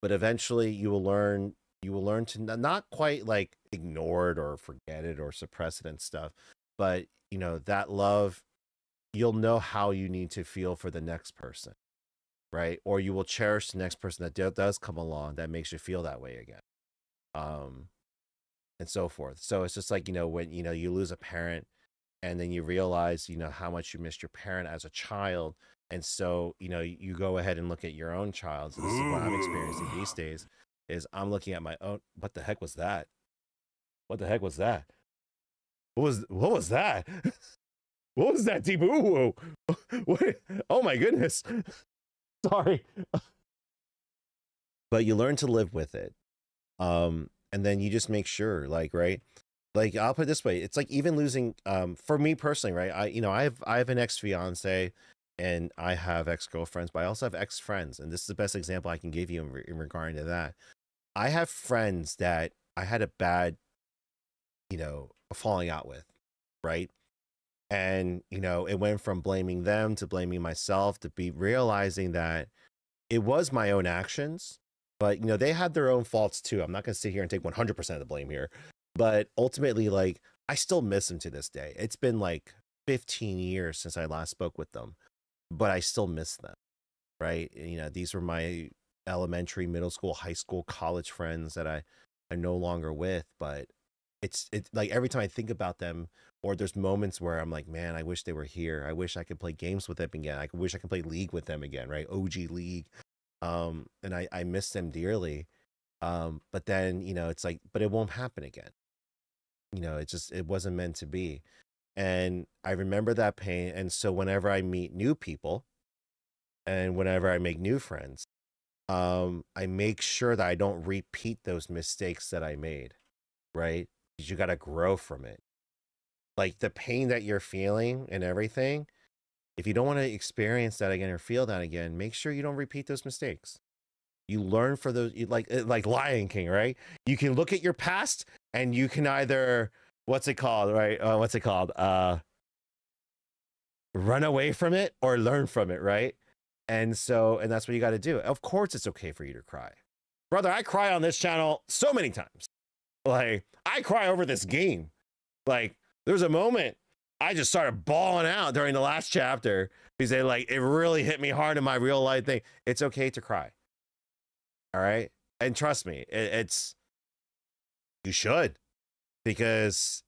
But eventually you will learn to not quite like ignore it or forget it or suppress it and stuff, but you know, that love, you'll know how you need to feel for the next person, right? Or you will cherish the next person that does come along that makes you feel that way again, and so forth. So it's just like, you know, when, you know, you lose a parent and then you realize, you know, how much you missed your parent as a child. And so, you know, you go ahead and look at your own child. So this is what I'm experiencing these days, is I'm looking at my own. What the heck was that? What the heck was that? What was that? What was that, deep? Ooh, what? Oh my goodness. Sorry. But you learn to live with it. And then you just make sure, like, right? Like, I'll put it this way. It's like even losing, for me personally, right? I have an ex-fiance and I have ex-girlfriends, but I also have ex-friends. And this is the best example I can give you in regard to that. I have friends that I had a bad, you know, falling out with, right? And, you know, it went from blaming them to blaming myself to be realizing that it was my own actions, but, you know, they had their own faults too. I'm not going to sit here and take 100% of the blame here, but ultimately, like, I still miss them to this day. It's been like 15 years since I last spoke with them, but I still miss them, right? You know, these were my elementary, middle school, high school, college friends that I'm no longer with, but it's like every time I think about them, or there's moments where I'm like, man, I wish they were here. I wish I could play games with them again. I wish I could play League with them again, right? OG League. And I miss them dearly. But then, you know, it's like, but it won't happen again. You know, it wasn't meant to be. And I remember that pain. And so whenever I meet new people and whenever I make new friends, I make sure that I don't repeat those mistakes that I made, right? Because you got to grow from it. Like the pain that you're feeling and everything, if you don't want to experience that again or feel that again, make sure you don't repeat those mistakes. You learn for those, like Lion King, right? You can look at your past and you can either, what's it called, right? Run away from it or learn from it, right? And that's what you got to do. Of course, it's okay for you to cry. Brother, I cry on this channel so many times. Like, I cry over this game. Like, there's a moment I just started bawling out during the last chapter because it really hit me hard in my real life thing. It's okay to cry. All right. And trust me, you should, because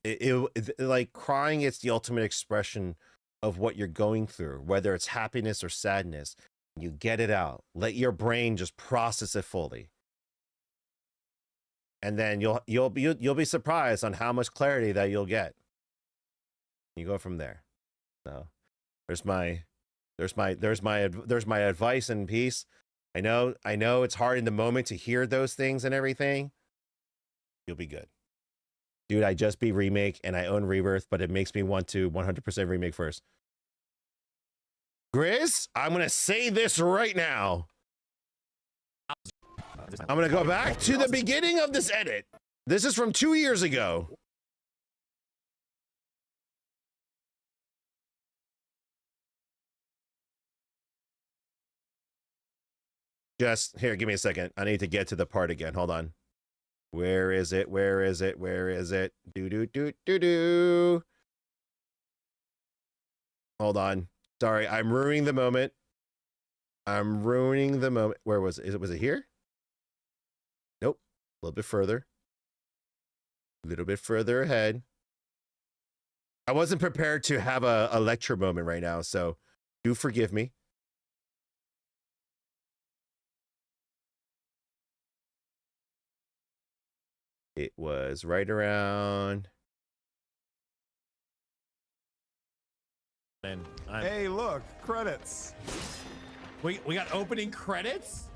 like crying, it's the ultimate expression of what you're going through, whether it's happiness or sadness. You get it out, let your brain just process it fully. And then you'll be surprised on how much clarity that you'll get. You go from there. So there's my advice and peace. I know it's hard in the moment to hear those things and everything. You'll be good. Dude, I just beat Remake and I own Rebirth, but it makes me want to 100% Remake first. Grizz, I'm going to say this right now. I'm going to go back to the beginning of this edit. This is from 2 years ago. Just here, give me a second. I need to get to the part again. Hold on. Where is it? Where is it? Where is it? Do. Hold on. Sorry, I'm ruining the moment. I'm ruining the moment. Where was it? Was it here? Nope. A little bit further. A little bit further ahead. I wasn't prepared to have a lecture moment right now, so do forgive me. It was right around. And Hey, look, credits. We got opening credits?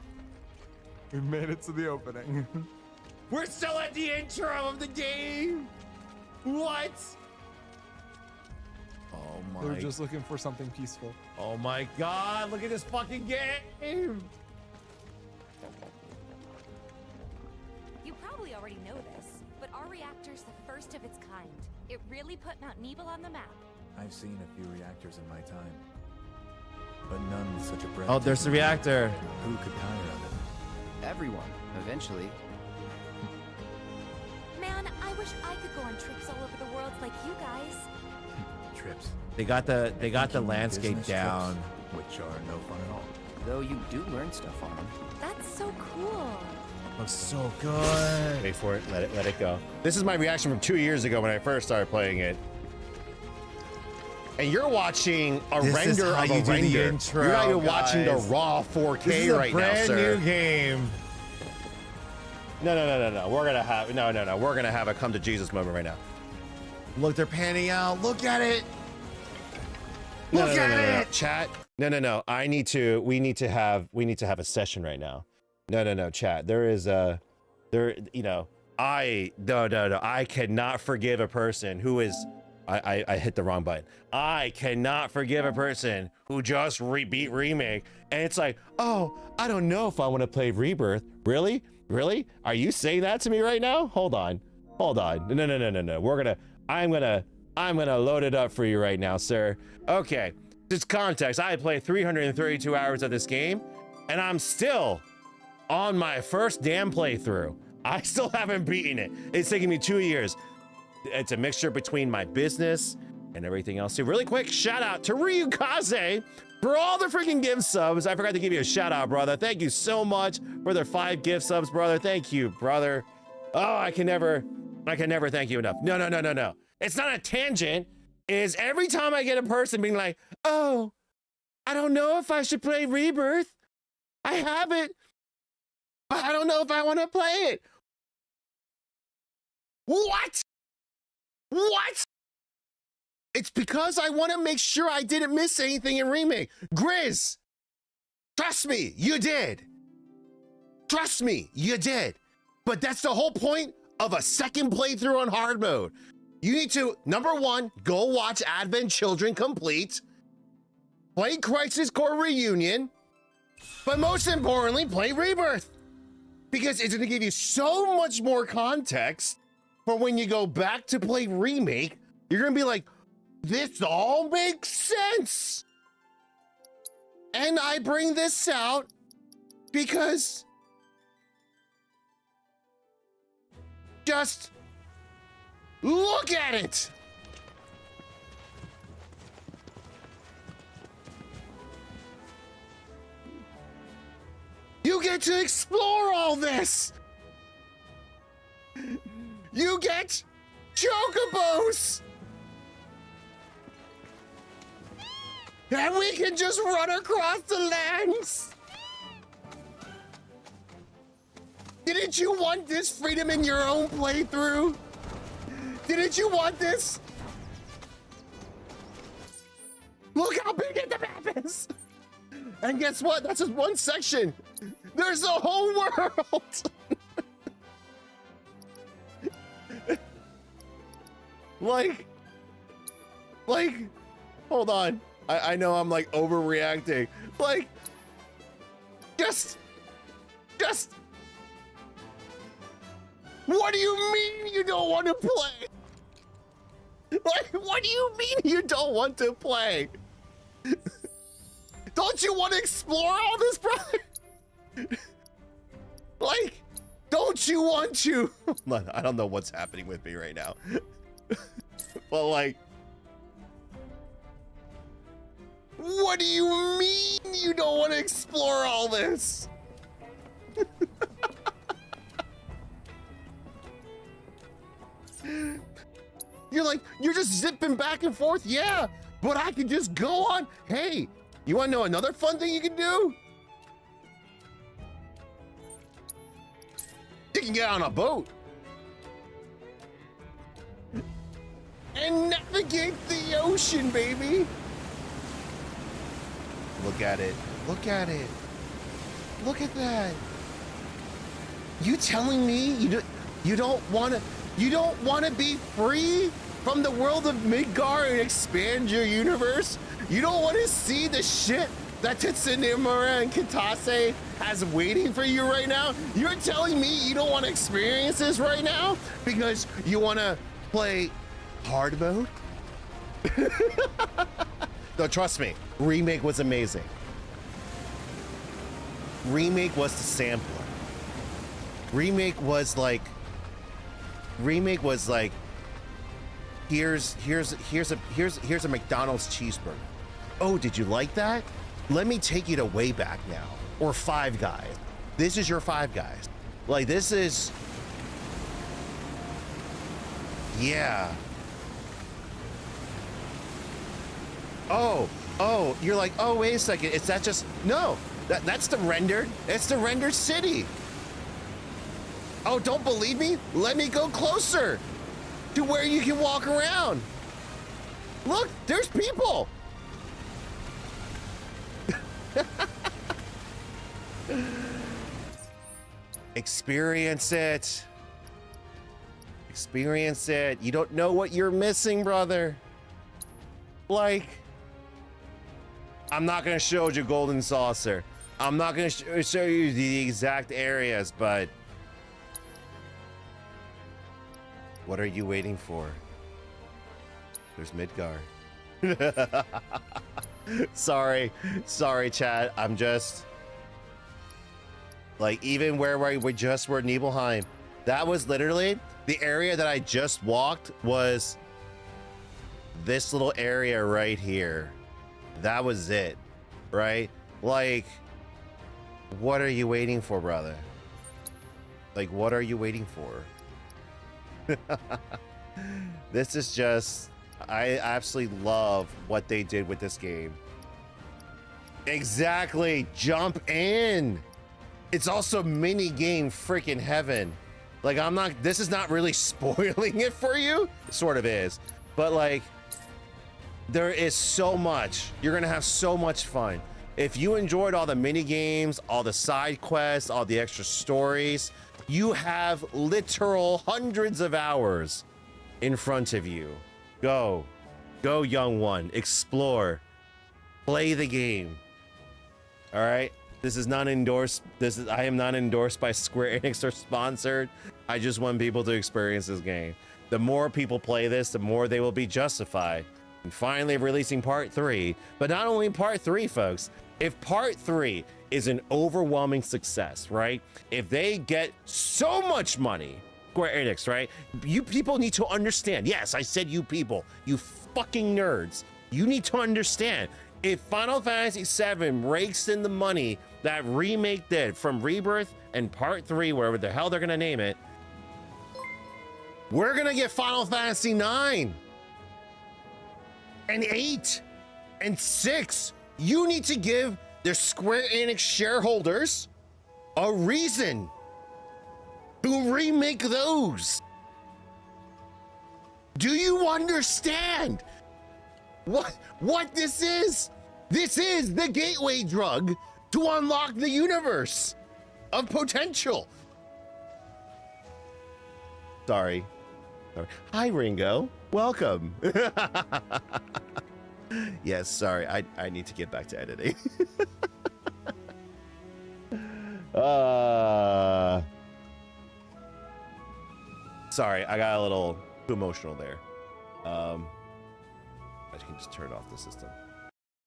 We made it to the opening. We're still at the intro of the game. What? Oh They're my. just looking for something peaceful. Oh my God! Look at this fucking game. You probably already know this, but our reactor's the first of its kind. It really put Mount Nebel on the map. I've seen a few reactors in my time, but none with such a breath. Oh, there's the reactor. Who could tire of it? Everyone, eventually. Man, I wish I could go on trips all over the world like you guys. Trips. They got the Thinking landscape business down. trips, which are no fun at all. Though you do learn stuff on them. That's so cool. Looks so good. Wait for it. Let it go. This is my reaction from 2 years ago when I first started playing it. And you're watching a This is render how of you a do the render. intro, You're not even watching the guys. raw This 4K is a right now, brand sir. new game. No. We're gonna have no. We're gonna have a come to Jesus moment right now. Look, they're panning out. Look at it. No, Look no, at no, no. it. Chat. No. We need to have a session right now. No, chat. I cannot forgive a person who is I hit the wrong button. I cannot forgive a person who just beat Remake and it's like, oh, I don't know if I want to play Rebirth. Really? Are you saying that to me right now? Hold on. No. I'm gonna load it up for you right now, sir. Okay, just context. I played 332 hours of this game, and I'm still on my first damn playthrough. I still haven't beaten it. It's taking me 2 years. It's a mixture between my business and everything else. So really quick, shout out to Ryukaze for all the freaking gift subs. I forgot to give you a shout out, brother. Thank you so much for the 5 gift subs, brother. Thank you, brother. Oh, I can never thank you enough. No. It's not a tangent. Is every time I get a person being like, oh, I don't know if I should play Rebirth. I have it, but I don't know if I want to play it. What? It's because I want to make sure I didn't miss anything in Remake. Grizz, trust me, you did. Trust me, you did. But that's the whole point of a second playthrough on hard mode. You need to, number 1, go watch Advent Children Complete, play Crisis Core Reunion, but most importantly, play Rebirth. Because it's gonna give you so much more context for when you go back to play Remake. You're gonna be like, this all makes sense. And I bring this out because just look at it. You get to explore all this. You get chocobos. And we can just run across the lands. Didn't you want this freedom in your own playthrough? Didn't you want this? Look how big the map is. And guess what? That's just one section. There's a whole world. like, hold on. I know I'm like overreacting. Like, just. What do you mean you don't want to play? Like, what do you mean you don't want to play? Don't you want to explore all this, brother? Like, don't you want to? I don't know what's happening with me right now. But like, what do you mean you don't want to explore all this? You're like, you're just zipping back and forth? Yeah, but I can just go on. Hey, you want to know another fun thing you can do? You can get on a boat and navigate the ocean, baby. Look at it. Look at it. Look at that. You telling me you don't want to be free from the world of Midgar and expand your universe? You don't want to see the shit that Tetsunimura and Kitase has waiting for you right now? You're telling me you don't want to experience this right now because you want to play hard mode? No, trust me, Remake was amazing. Remake was the sampler. Remake was like here's a McDonald's cheeseburger. Oh, did you like that? Let me take you to Way Back now, or Five Guys. This is your Five Guys. Like, this is, yeah. Oh, you're like, oh, wait a second. Is that just, no, that's the rendered. It's the rendered city. Oh, don't believe me? Let me go closer to where you can walk around. Look, there's people. Experience it. Experience it. You don't know what you're missing, brother. Like, I'm not gonna show you Golden Saucer. I'm not gonna show you the exact areas, but what are you waiting for? There's Midgar. Sorry, chat. I'm just like, even where we just were, Nibelheim, that was literally the area that I just walked, was this little area right here. That was it, right? Like, what are you waiting for, brother? Like, what are you waiting for? This is just, I absolutely love what they did with this game. Exactly, jump in. It's also mini game freaking heaven. Like, this is not really spoiling it for you. It sort of is, but like, there is so much. You're gonna have so much fun. If you enjoyed all the mini games, all the side quests, all the extra stories, you have literal hundreds of hours in front of you. Go, young one, explore, play the game. All right. This is not endorsed. I am not endorsed by Square Enix or sponsored. I just want people to experience this game. The more people play this, the more they will be justified. And finally releasing part 3, but not only part 3, folks. If part 3 is an overwhelming success, right? If they get so much money, Square Enix, right? You people need to understand. Yes, I said you people, you fucking nerds. You need to understand. If Final Fantasy VII rakes in the money that Remake did from Rebirth and part 3, wherever the hell they're gonna name it, we're gonna get Final Fantasy 9 and 8 and 6. You need to give the Square Enix shareholders a reason to remake those. Do you understand what this is? This is the gateway drug to unlock the universe of potential. Sorry. Hi, Ringo. Welcome. Yes, sorry. I need to get back to editing. Sorry, I got a little too emotional there. I can just turn off the system.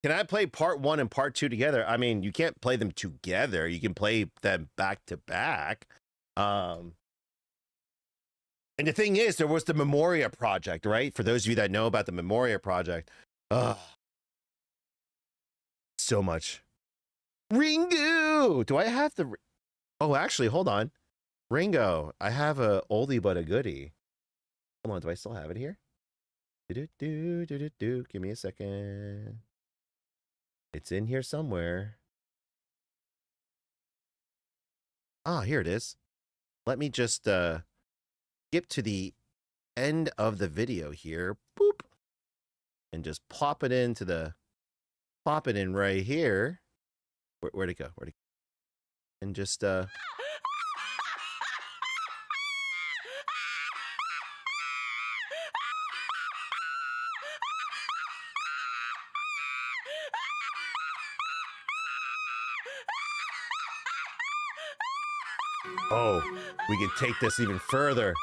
Can I play part 1 and part 2 together? I mean, you can't play them together. You can play them back to back. And the thing is, there was the Memoria project, right? For those of you that know about the Memoria project, so much. Ringo! Do I have the... Oh, actually, hold on. Ringo, I have a oldie but a goodie. Hold on, do I still have it here? Give me a second. It's in here somewhere. Ah, here it is. Let me just skip to the end of the video here. Boop. And just pop it in right here. Where'd it go? And just Oh, we can take this even further.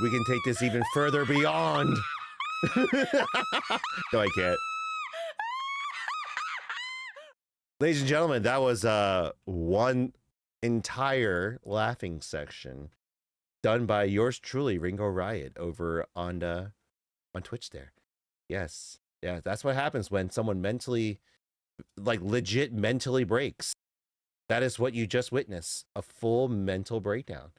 We can take this even further beyond. No, I can't. Ladies and gentlemen, that was one entire laughing section done by yours truly, Ringo Riot, over on Twitch there. Yes. Yeah, that's what happens when someone mentally, like legit mentally breaks. That is what you just witnessed, a full mental breakdown.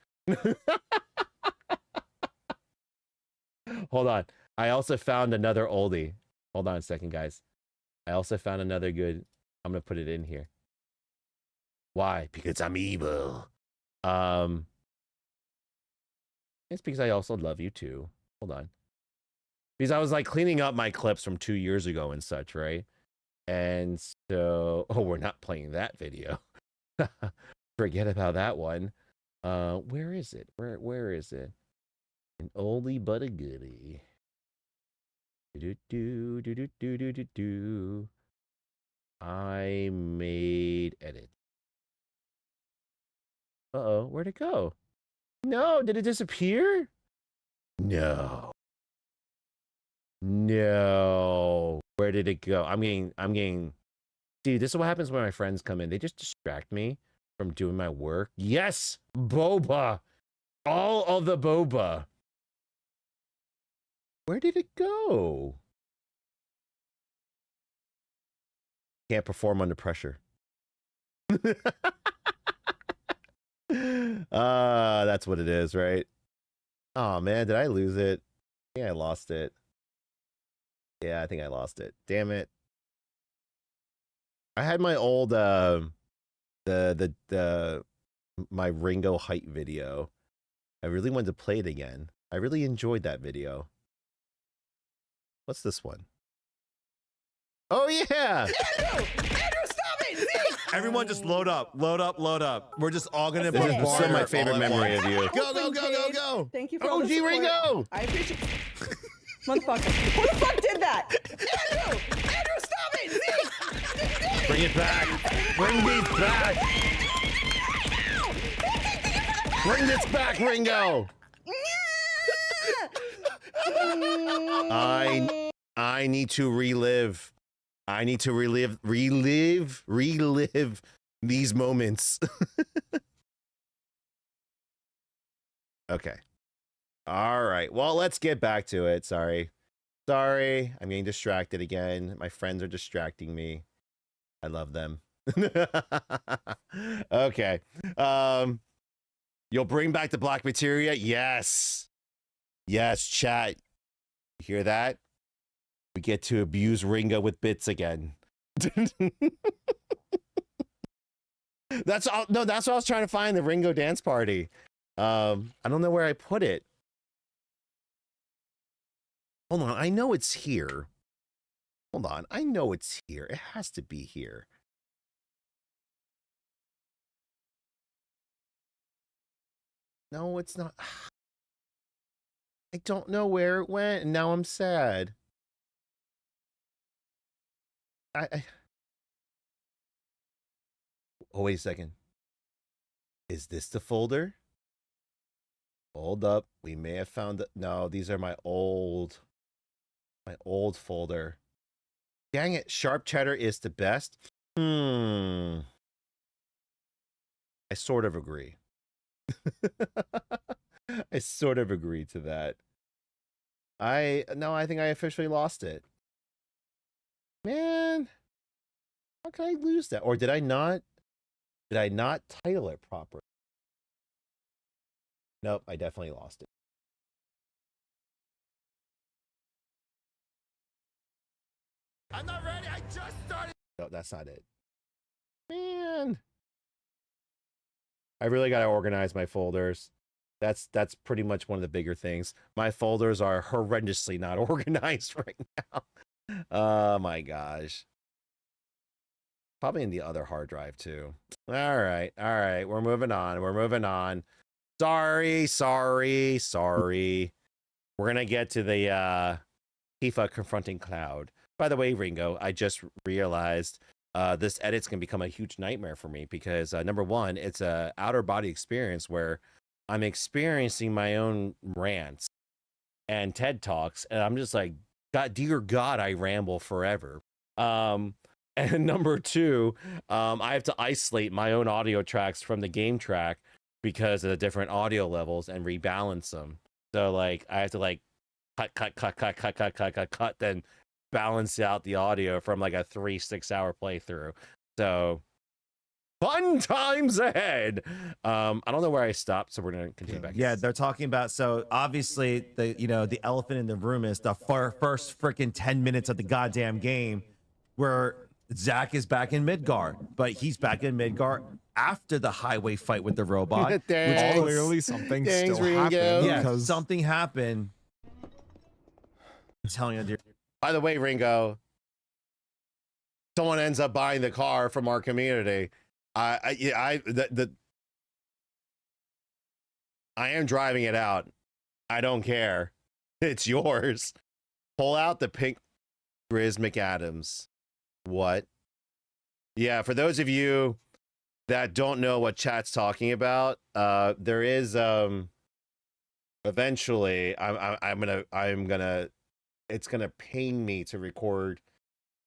Hold on. I also found another oldie. Hold on a second, guys. I also found another good. I'm going to put it in here. Why? Because I'm evil. It's because I also love you too. Hold on. Because I was like cleaning up my clips from 2 years ago and such, right? And so, oh, we're not playing that video. Forget about that one. Where is it? Where is it? An oldie but a goodie. Do. I made edit. Uh-oh, where'd it go? No, did it disappear? No. No. Where did it go? I'm getting. Dude, this is what happens when my friends come in. They just distract me from doing my work. Yes, boba. All of the boba. Where did it go? Can't perform under pressure. That's what it is, right? Oh man, did I lose it? I think I lost it. Yeah, I think I lost it. Damn it. I had my old my Ringo height video. I really wanted to play it again. I really enjoyed that video. What's this one? Oh yeah! Andrew, stop it! Zeke! Everyone just load up. We're just all gonna That's put it. bar. This is my favorite memory of you. Go! Thank you for all the OG support. Ringo! I appreciate. Motherfucker! Who the fuck did that? Andrew, stop it! Zeke! Bring it back! Bring these back! Bring this back, Ringo! I need to relive. I need to relive these moments. Okay. All right. Well, let's get back to it. Sorry. I'm getting distracted again. My friends are distracting me. I love them. Okay. You'll bring back the black materia? Yes. Yes, chat. You hear that? We get to abuse Ringo with bits again. That's all. No, that's what I was trying to find, the Ringo dance party. I don't know where I put it. Hold on, I know it's here. Hold on, I know it's here. It has to be here. No, it's not. I don't know where it went, and now I'm sad. Oh, wait a second. Is this the folder? Hold up. We may have found it. No, these are my old folder. Dang it. Sharp cheddar is the best. I sort of agree. I sort of agree to that. I think I officially lost it. Man, how can I lose that? Or did I not title it properly? Nope, I definitely lost it. I'm not ready. I just started. No, that's not it. Man, I really got to organize my folders. That's pretty much one of the bigger things. My folders are horrendously not organized right now. Oh my gosh. Probably in the other hard drive too. All right. We're moving on. Sorry. We're gonna get to the Tifa confronting Cloud. By the way, Ringo, I just realized this edit's gonna become a huge nightmare for me because number one, it's a outer body experience where I'm experiencing my own rants and TED Talks, and I'm just like, God, dear God, I ramble forever. And number two, I have to isolate my own audio tracks from the game track because of the different audio levels and rebalance them. So like I have to like cut, then balance out the audio from like a 3-6 hour playthrough. So fun times ahead. I don't know where I stopped, so we're gonna continue back. Yeah, they're talking about, so obviously the elephant in the room is the first freaking 10 minutes of the goddamn game where Zack is back in Midgar, but he's back in Midgar after the highway fight with the robot. Which Clearly something still happened. yeah, because something happened. I'm telling you, dude. By the way, Ringo, someone ends up buying the car from our community. I am driving it out. I don't care. It's yours. Pull out the pink Grizz McAdams. What? Yeah, for those of you that don't know what chat's talking about, there is eventually it's gonna pain me to record,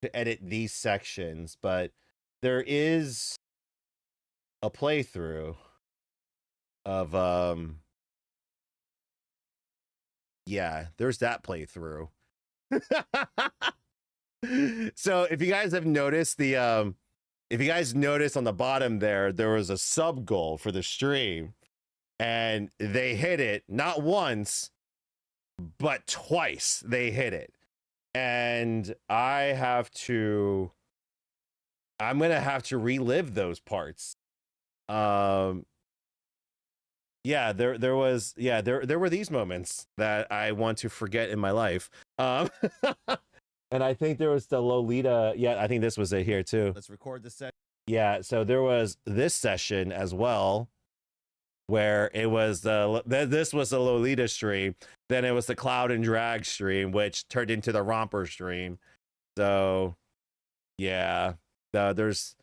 to edit these sections, but there is a playthrough of yeah, there's that playthrough. So if you guys have noticed the if you guys notice on the bottom there was a sub goal for the stream, and they hit it not once but twice. They hit it, and I'm gonna have to relive those parts. Yeah, there were these moments that I want to forget in my life. And I think there was the Lolita. Yeah, I think this was it here too. Let's record the set. Yeah, so there was this session as well, where it was this was the Lolita stream. Then it was the Cloud and Drag stream, which turned into the Romper stream. So, yeah, there's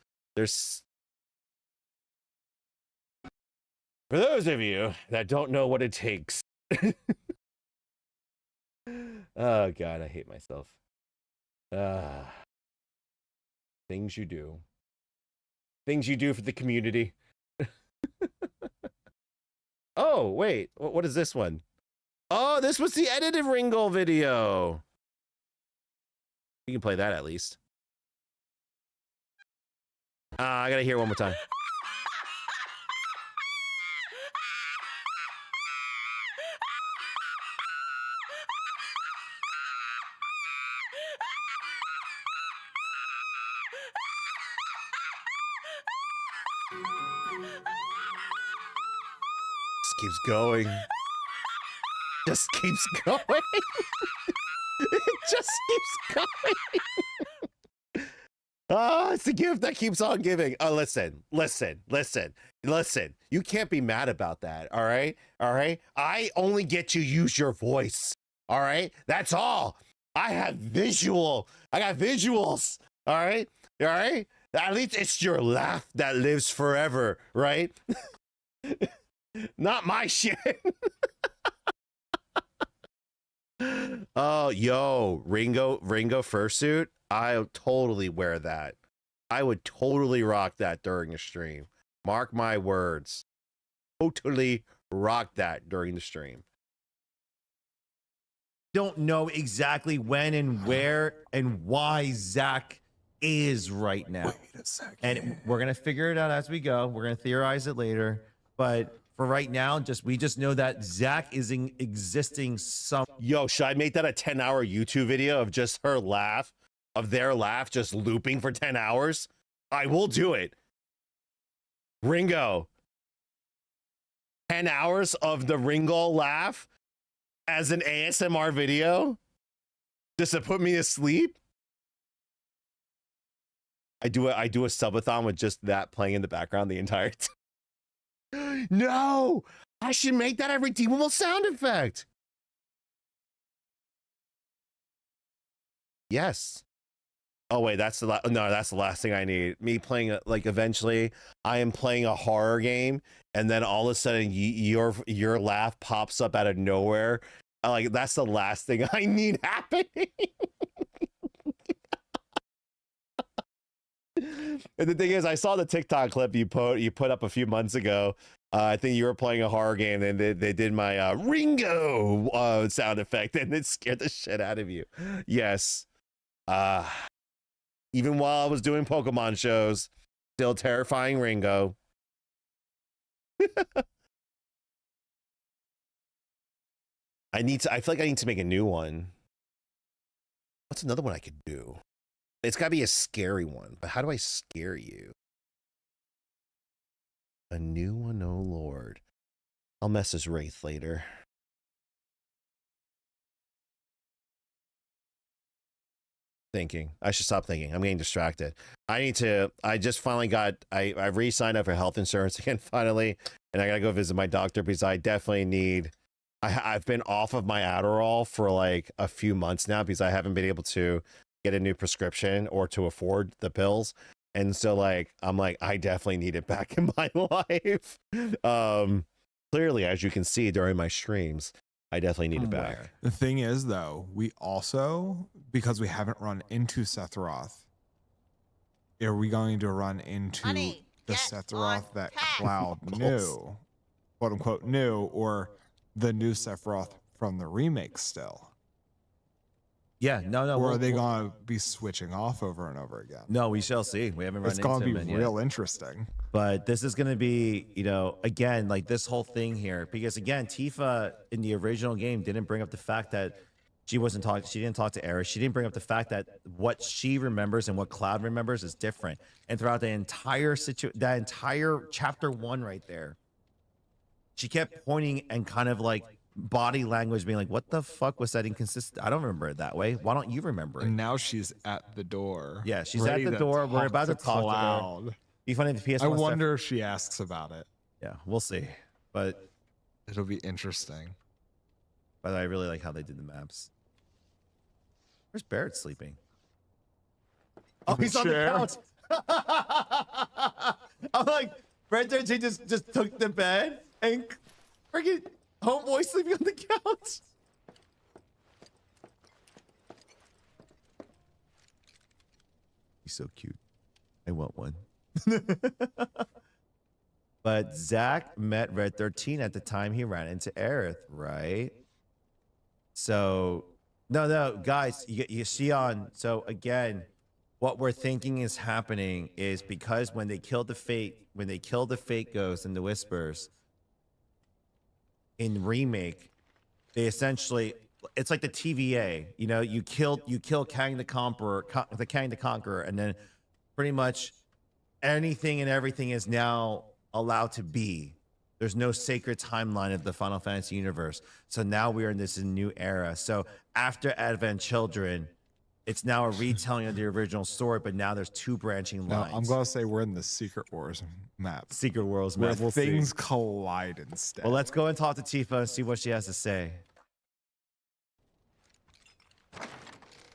for those of you that don't know what it takes. Oh God, I hate myself. Things you do for the community. Oh wait, what is this one? Oh, this was the edited Ringo video. You can play that at least. I gotta hear it one more time. Keeps going. Just keeps going. It just keeps going. Oh, it's the gift that keeps on giving. Oh, listen. You can't be mad about that. All right. I only get to use your voice. All right. That's all. I got visuals. All right. At least it's your laugh that lives forever. Right. Not my shit. Oh, yo, Ringo fursuit. I'll totally wear that. I would totally rock that during the stream. Mark my words. Totally rock that during the stream. Don't know exactly when and where and why Zack is right now. Wait a second. And we're gonna figure it out as we go. We're gonna theorize it later, but for right now, we just know that Zack is existing some. Yo, should I make that a 10-hour YouTube video of just their laugh just looping for 10 hours? I will do it. Ringo. 10 hours of the Ringo laugh as an ASMR video? Just to put me to sleep? I do a subathon with just that playing in the background the entire time. No, I should make that a redeemable sound effect. Yes. Oh wait, that's the no, that's the last thing I need. Me playing like eventually, I am playing a horror game, and then all of a sudden your laugh pops up out of nowhere. Like that's the last thing I need happening. And the thing is, I saw the TikTok clip you put up a few months ago. I think you were playing a horror game, and they did my Ringo sound effect, and it scared the shit out of you. Yes. Even while I was doing Pokemon shows, still terrifying Ringo. I feel like I need to make a new one. What's another one I could do? It's got to be a scary one, but how do I scare you? A new one, oh Lord. I'll message Wraith later. Thinking. I should stop thinking. I'm getting distracted. I just finally I re-signed up for health insurance again finally, and I gotta go visit my doctor because I definitely need, I've been off of my Adderall for like a few months now because I haven't been able to get a new prescription or to afford the pills. And so like, I'm like, I definitely need it back in my life. Clearly, as you can see during my streams, I definitely need it back. The thing is, though, we also, because we haven't run into Sephiroth, are we going to run into the Sephiroth that Cloud knew, quote unquote knew, or the new Sephiroth from the remake still? Yeah, no. Or are they going to be switching off over and over again? No, we shall see. We haven't run into him. It's going to be real interesting. But this is going to be, you know, again, like this whole thing here, because again, Tifa in the original game didn't bring up the fact that she didn't talk to Aerith. She didn't bring up the fact that what she remembers and what Cloud remembers is different. And throughout the entire that entire chapter 1 right there, she kept pointing and kind of like body language being like, what the fuck was that inconsistent? I don't remember it that way. Why don't you remember it? And now she's at the door. Yeah, she's at the door. We're about to talk Cloud. to her. Be funny if the PS1 I wonder if she asks about it. Yeah, we'll see. But it'll be interesting. But I really like how they did the maps. Where's Barrett sleeping? Oh, he's on the couch. I'm like, Red 13 just took the bed and freaking homeboy sleeping on the couch. He's so cute. I want one. But Zach met Red 13 at the time he ran into Aerith, right? So, no, guys, you see on. So again, what we're thinking is happening is because when they killed the Fate Ghost and the Whispers in remake, they essentially, it's like the TVA. You know, you kill Kang the Conqueror, and then pretty much anything and everything is now allowed to be. There's no sacred timeline of the Final Fantasy universe. So now we are in this new era. So after Advent Children, it's now a retelling of the original story, but now there's two branching lines. I'm going to say we're in the Secret Wars map. Secret Wars map. Where things collide instead. Well, let's go and talk to Tifa and see what she has to say.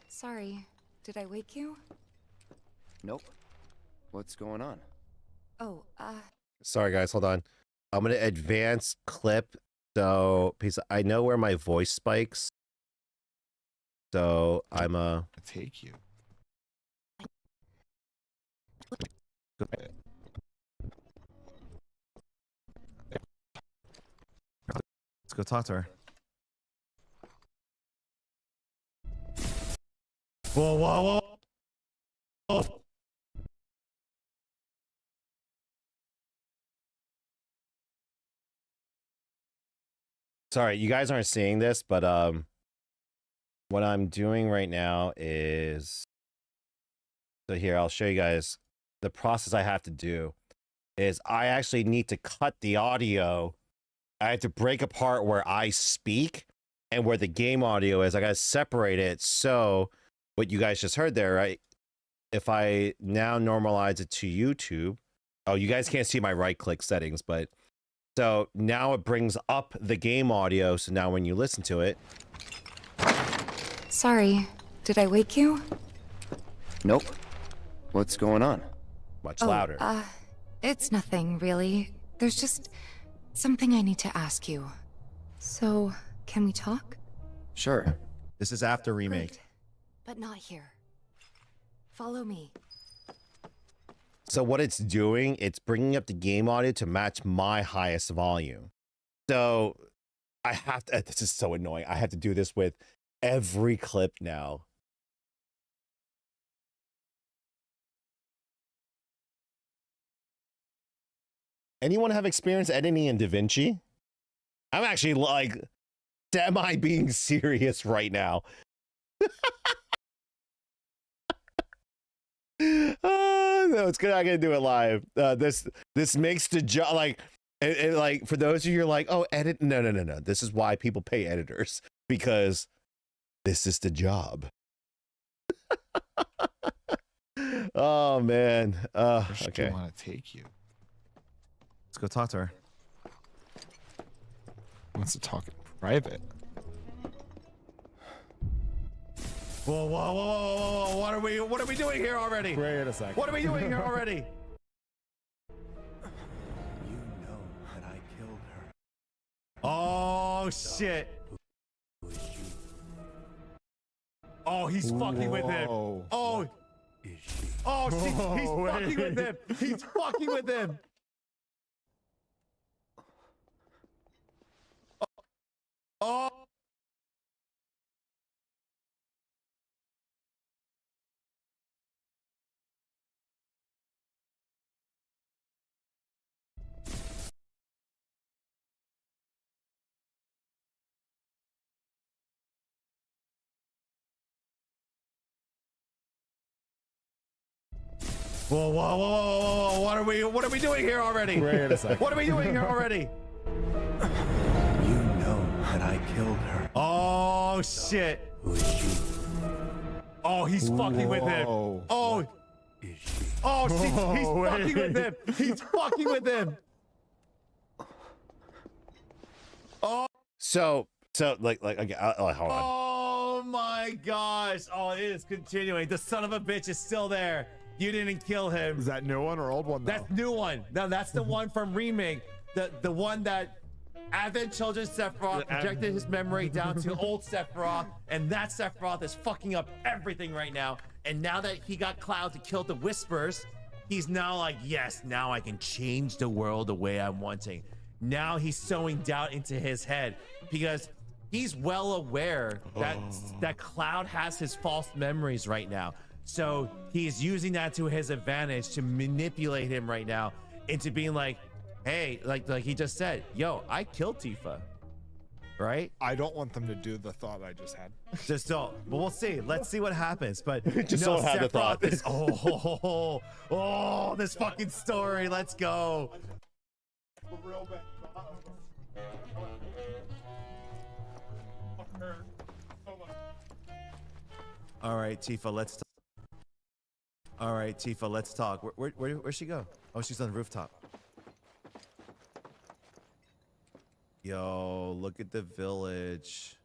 Sorry, did I wake you? Nope. What's going on? Oh, Sorry, guys. Hold on. I'm going to advance clip. So, because I know where my voice spikes. So, I'm a... take you. Let's go talk to her. Whoa. Sorry, you guys aren't seeing this, but what I'm doing right now is, so here, I'll show you guys the process I have to do is I actually need to cut the audio. I have to break apart where I speak and where the game audio is. I got to separate it. So what you guys just heard there, right? If I now normalize it to YouTube, oh, you guys can't see my right click settings, but so now it brings up the game audio. So now when you listen to it. sorry, did I wake you? Nope. What's going on? Much louder. It's nothing, really. There's just something I need to ask you. So, can we talk? Sure. This is after remake. Great. But not here. Follow me. So what it's doing, it's bringing up the game audio to match my highest volume. So I have to, this is so annoying. I have to do this with every clip now. Anyone have experience editing in DaVinci? I'm actually like semi being serious right now. No, it's good. I gotta do it live. This makes the job like, like for those of you who are like, oh, edit. No. This is why people pay editors, because this is the job. Oh man. Okay. I want to take you. Let's go talk to her. Wants to talk in private. Whoa. What are we doing here already? Wait a second. What are we doing here already? You know that I killed her. Oh shit. Who is she? Oh, he's fucking with him. Whoa. Oh, Is she? oh, he's fucking with him. He's fucking with him. Oh. Whoa. What are we doing here already? Wait a second. What are we doing here already? You know that I killed her. Oh shit. Who is she? Oh, he's fucking with him. Whoa. Oh, Is she? oh, he's fucking with him. He's fucking with him. Oh, So like okay, hold on. oh my gosh. Oh, it is continuing. The son of a bitch is still there. You didn't kill him. Is that new one or old one? That's new one. No, that's the one from remake. The one that Advent Children Sephiroth projected his memory down to old Sephiroth, and that Sephiroth is fucking up everything right now. And now that he got Cloud to kill the Whispers, he's now like, yes, now I can change the world the way I'm wanting. Now he's sowing doubt into his head because he's well aware that Cloud has his false memories right now. So he's using that to his advantage to manipulate him right now into being like, hey, like he just said, yo, I killed Tifa, right? I don't want them to do the thought I just had. Just don't. But we'll see. Let's see what happens. But Just no, don't have the thought. Sephiroth is, oh, this fucking story. Let's go. All right, Tifa, let's talk. All right, Tifa, let's talk. Where'd she go? Oh, she's on the rooftop. Yo, look at the village.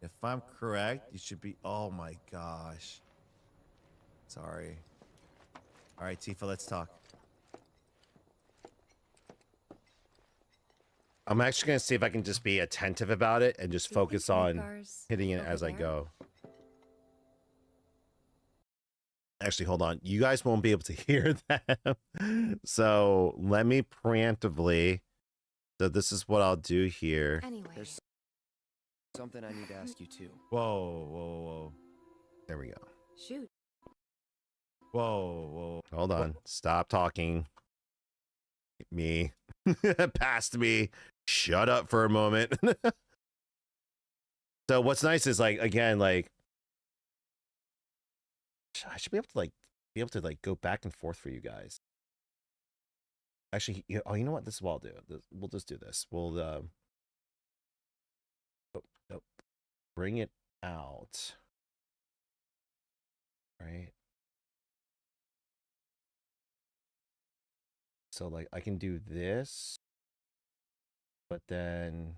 If I'm correct, you should be. Oh my gosh. Sorry. All right, Tifa, let's talk. I'm actually gonna see if I can just be attentive about it and just focus on Edgar's hitting it over as I there? go. Actually, hold on. You guys won't be able to hear them. So let me preemptively. So this is what I'll do here. Anyway, There's something I need to ask you too. Whoa. There we go. shoot. Whoa. Hold on. Stop talking. Me. Past me. Shut up for a moment. So what's nice is like, again, like I should be able to go back and forth for you guys. Actually, you know what? This is what I'll do. We'll just do this. We'll nope. Bring it out. Right. So like I can do this, but then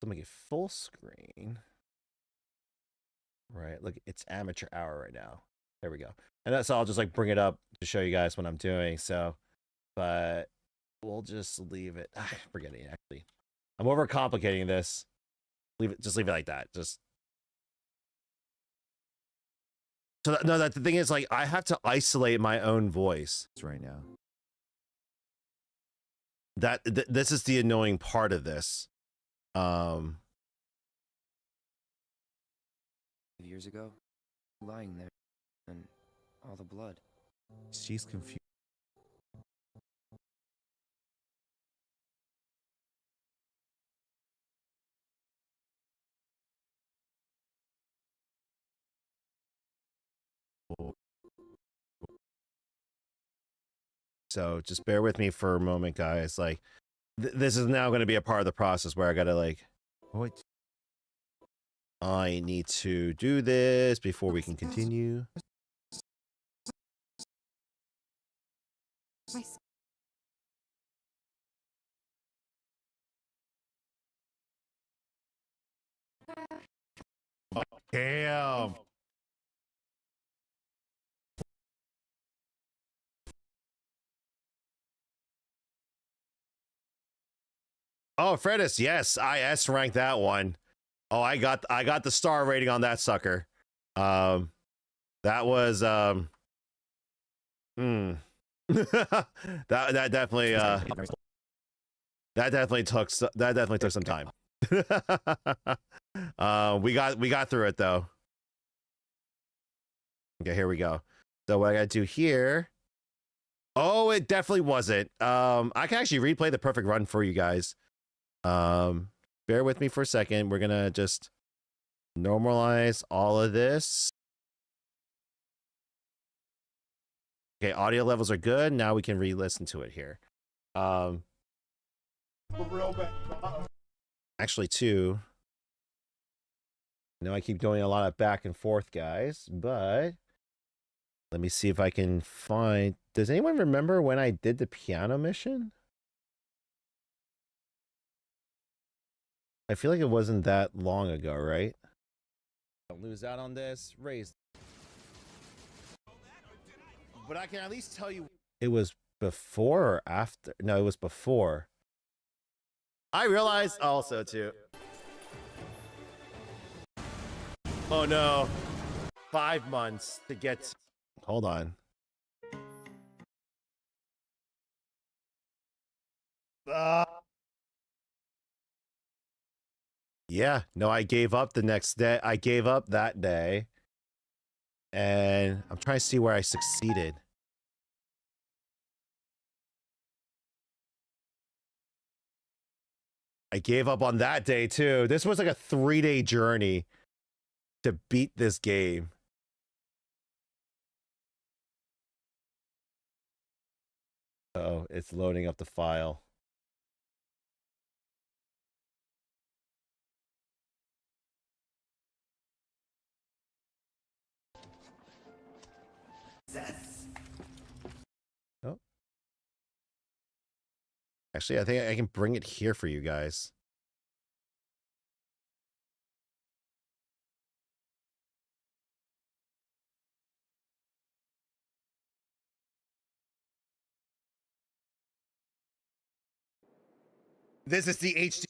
make it full screen. Right, look, it's amateur hour right now. There we go. And that's I'll just like bring it up to show you guys what I'm doing. So, but we'll just leave it. Forget it. Actually, I'm overcomplicating this. Leave it. Just leave it like that. Just so that, no. That the thing is, like, I have to isolate my own voice right now. That this is the annoying part of this. Years ago, lying there, and all the blood. She's confused. So just bear with me for a moment, guys. Like, this is now going to be a part of the process where I got to like, Wait. I need to do this before we can continue. Damn. Oh, Fredis, yes, I S ranked that one. Oh, I got the star rating on that sucker. That was that definitely that definitely took some time. We got through it though. Okay, here we go. So what I gotta do here. Oh, it definitely wasn't. I can actually replay the perfect run for you guys. Bear with me for a second. We're gonna just normalize all of this. Okay, audio levels are good. Now we can re-listen to it here. Actually, too. I know I keep doing a lot of back and forth, guys, but let me see if I can find. Does anyone remember when I did the piano mission? I feel like it wasn't that long ago, right? Don't lose out on this. Raise. But I can at least tell you it was before or after. No, it was before. I realized also too. Oh no. 5 months to get. Hold on. Yeah, no, I gave up the next day. I gave up that day. And I'm trying to see where I succeeded. I gave up on that day too. This was like a 3-day journey to beat this game. Oh, it's loading up the file. Oh. Actually, I think I can bring it here for you guys. This is the HD.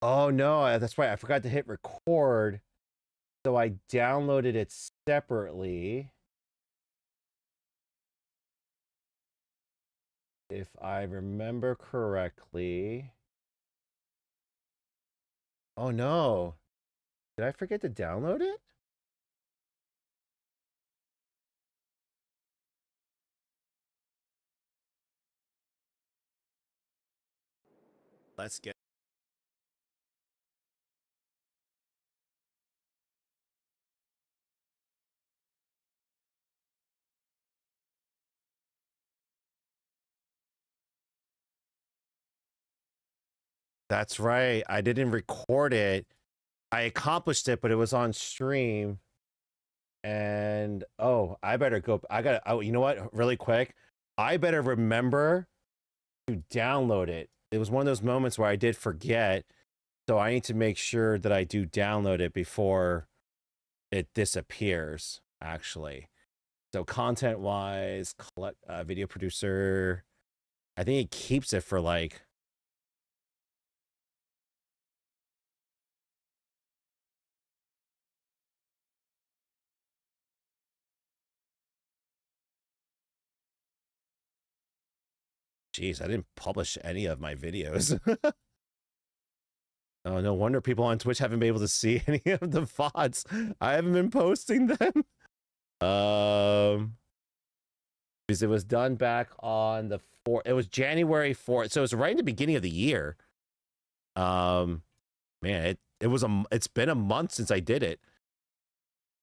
Oh no, that's right. I forgot to hit record. So I downloaded it separately. If I remember correctly. Oh no. Did I forget to download it? Let's get. That's right. I didn't record it. I accomplished it, but it was on stream. And oh, I better go. I got. Oh, you know what? Really quick, I better remember to download it. It was one of those moments where I did forget. So I need to make sure that I do download it before it disappears, actually. So content-wise, video producer, I think it keeps it for like... Jeez, I didn't publish any of my videos. Oh, no wonder people on Twitch haven't been able to see any of the VODs. I haven't been posting them. Because it was done back on the 4th. It was January 4th. So it was right in the beginning of the year. Man, it's been a month since I did it.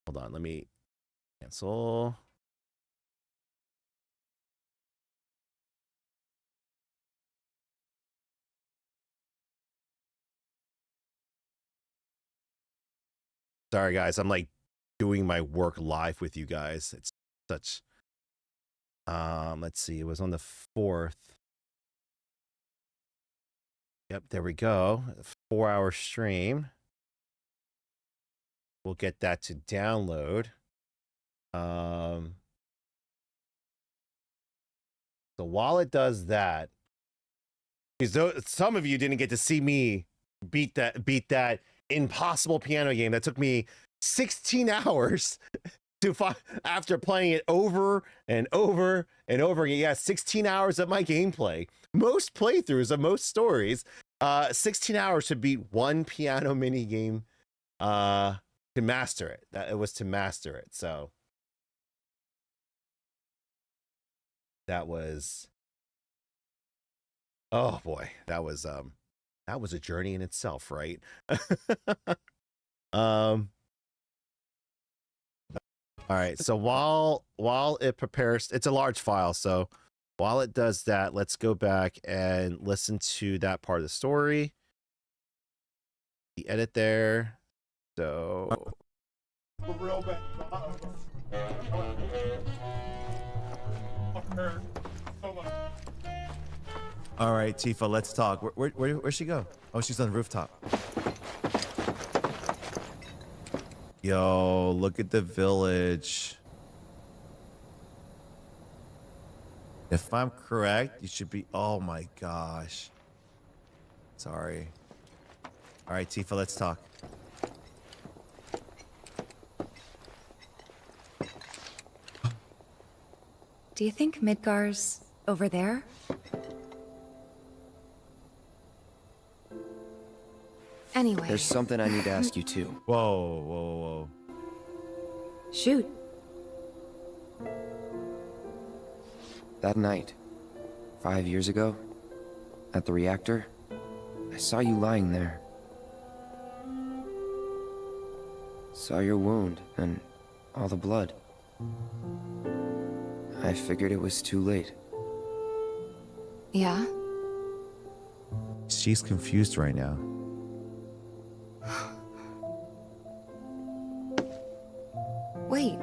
Hold on, let me cancel. Sorry, guys. I'm like doing my work live with you guys. It's such. Let's see. It was on the 4th. Yep, there we go. 4-hour stream. We'll get that to download. So while it does that, because some of you didn't get to see me beat that impossible piano game that took me 16 hours to find after playing it over and over and over again. Yeah, 16 hours of my gameplay. Most playthroughs of most stories, 16 hours to beat one piano mini game to master it. It was to master it. So that was, oh boy, that was a journey in itself, right? All right, so while it prepares, it's a large file, so while it does that, let's go back and listen to that part of the story. The edit there. So all right, Tifa, let's talk. Where'd she go? Oh, she's on the rooftop. Yo, look at the village. If I'm correct, you should be... Oh my gosh. Sorry. All right, Tifa, let's talk. Do you think Midgar's over there? Anyway. There's something I need to ask you too. Whoa, whoa, whoa. Shoot. That night, 5 years ago, at the reactor, I saw you lying there. Saw your wound and all the blood. I figured it was too late. Yeah? She's confused right now. Wait,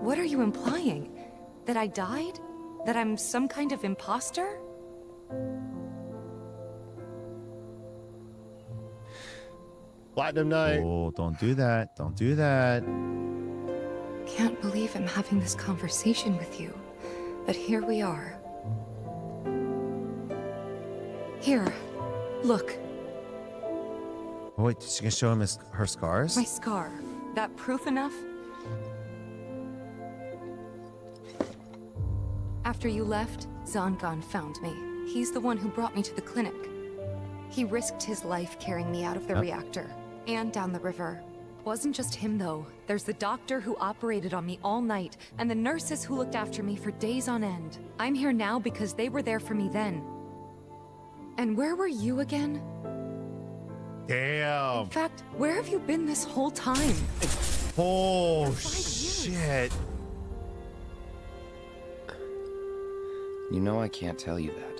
what are you implying? That I died? That I'm some kind of imposter? Platinum Knight. Oh, don't do that. Don't do that. Can't believe I'm having this conversation with you. But here we are. Here, look. Oh, wait, she can show him her scars? My scar. That proof enough? After you left, Zangan found me. He's the one who brought me to the clinic. He risked his life carrying me out of the reactor and down the river. Wasn't just him, though. There's the doctor who operated on me all night, and the nurses who looked after me for days on end. I'm here now because they were there for me then. And where were you again? Damn. In fact, where have you been this whole time? Oh, shit. You know I can't tell you that.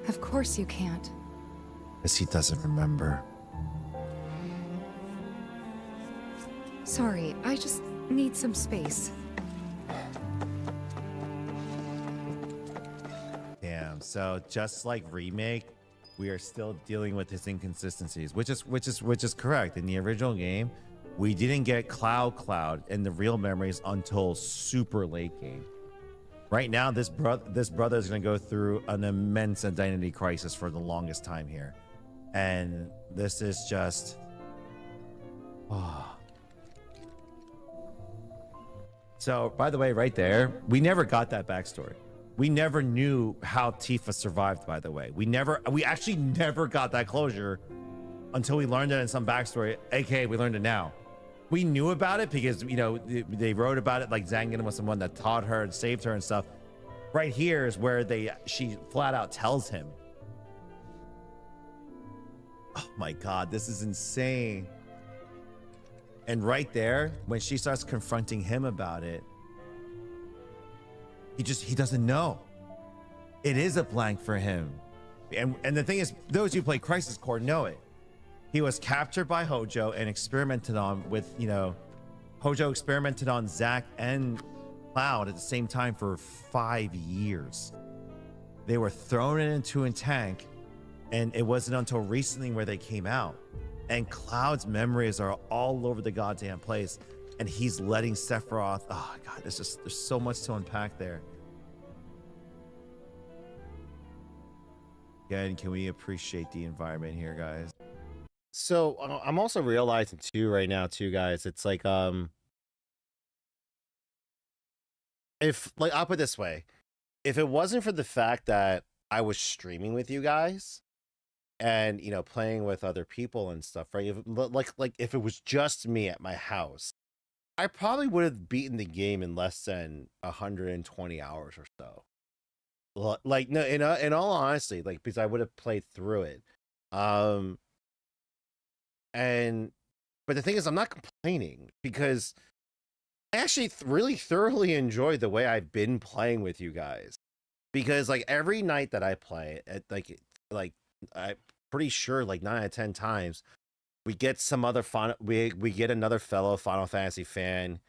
Of course you can't. Because he doesn't remember. Sorry, I just need some space. So just like Remake, we are still dealing with his inconsistencies, which is correct. In the original game, we didn't get Cloud in the real memories until super late game. Right now, this brother is going to go through an immense identity crisis for the longest time here, and this is just. Oh. So, by the way, right there, we never got that backstory. We never knew how Tifa survived, by the way. We actually never got that closure until we learned it in some backstory, aka we learned it now. We knew about it because, you know, they wrote about it, like Zangief was someone that taught her and saved her and stuff. Right here is where she flat out tells him. Oh my God, this is insane. And right there, when she starts confronting him about it, he doesn't know. It is a blank for him. And the thing is, those who play Crisis Core know it. He was captured by Hojo and experimented on with, you know, Hojo experimented on Zack and Cloud at the same time for 5 years. They were thrown into a tank, and it wasn't until recently where they came out. And Cloud's memories are all over the goddamn place, and he's letting Sephiroth. Oh God, there's so much to unpack there. Again, can we appreciate the environment here, guys? So I'm also realizing too right now, guys. It's like if like I'll put it this way, if it wasn't for the fact that I was streaming with you guys and, you know, playing with other people and stuff, right? Like if it was just me at my house, I probably would have beaten the game in less than 120 hours or so. Like, no, in all honesty, like, because I would have played through it. But the thing is, I'm not complaining because I actually really thoroughly enjoy the way I've been playing with you guys. Because like every night that I play, like I'm pretty sure like 9 out of 10 times we get some other we get another fellow Final Fantasy fan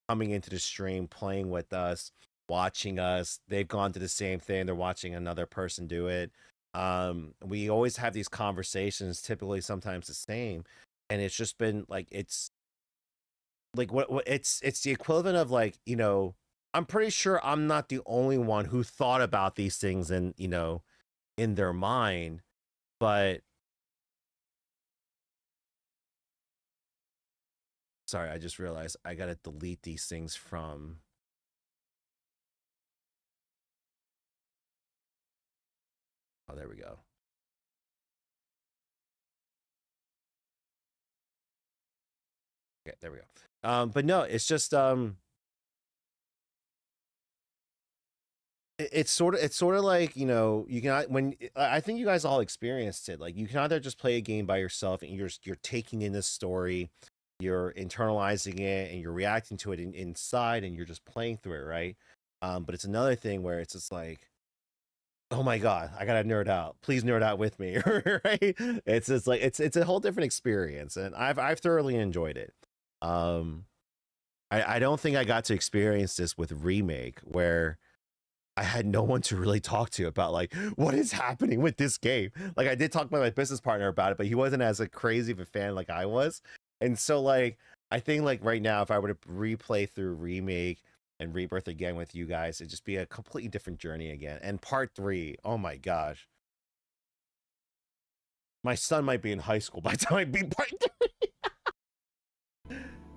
coming into the stream, playing with us, watching us. They've gone to the same thing. They're watching another person do it. We always have these conversations, typically sometimes the same, and it's just been like it's like what it's the equivalent of, like, you know, I'm pretty sure I'm not the only one who thought about these things and, you know, in their mind, but sorry, I just realized I gotta delete these things from. Oh, there we go. Okay, there we go. But no, it's just it's sort of like, you know, you can, when I think you guys all experienced it, like you can either just play a game by yourself and you're taking in this story, you're internalizing it and you're reacting to it inside and you're just playing through it, right? But it's another thing where it's just like, oh my God, I gotta nerd out. Please nerd out with me, right? It's just like it's a whole different experience, and I've thoroughly enjoyed it. I don't think I got to experience this with Remake, where I had no one to really talk to about like what is happening with this game. Like I did talk with my business partner about it, but he wasn't as a crazy of a fan like I was. And so like I think like right now, if I were to replay through Remake and Rebirth again with you guys, it'd just be a completely different journey again. And part 3, oh my gosh, my son might be in high school by the time I beat part 3.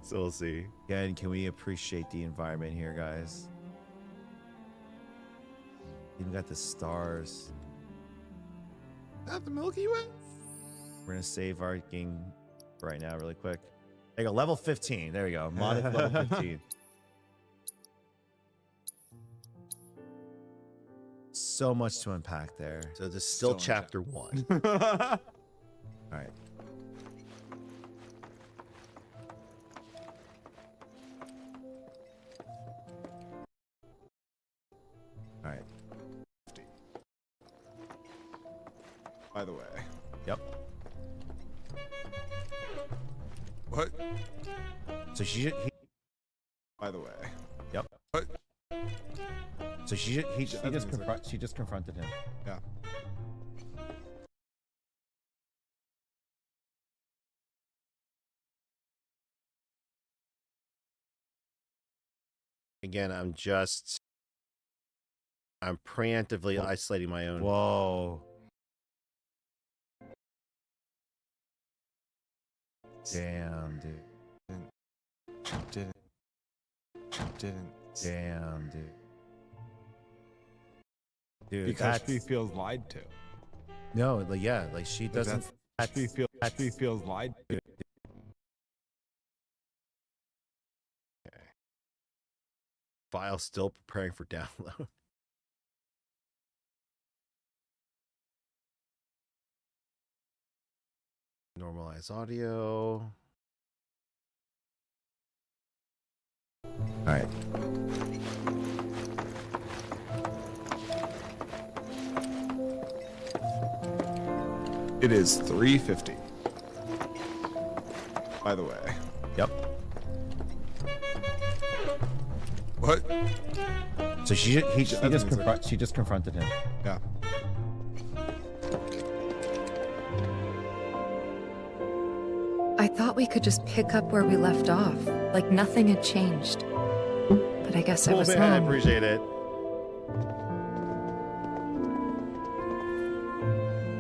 So we'll see. Again, can we appreciate the environment here, guys? Even got the stars. Is that the Milky Way? We're gonna save our game right now, really quick. There you go, level 15. There we go. Modded level 15. So much to unpack there. So this is still chapter 1. All right. All right. By the way. Yep. What? So he By the way. Yep. What? So she just confronted him. Yeah. Again, I'm preemptively isolating my own. Whoa. Damn, dude. Didn't. Damn, dude. Dude, Because she feels lied to. No, like yeah, like she doesn't. She feels lied to. Okay. File still preparing for download. Normalize audio. All right. It is 3:50. By the way. Yep. What? So she just confronted him. Yeah. I thought we could just pick up where we left off, like nothing had changed. But I guess I was man, I wrong. appreciate it.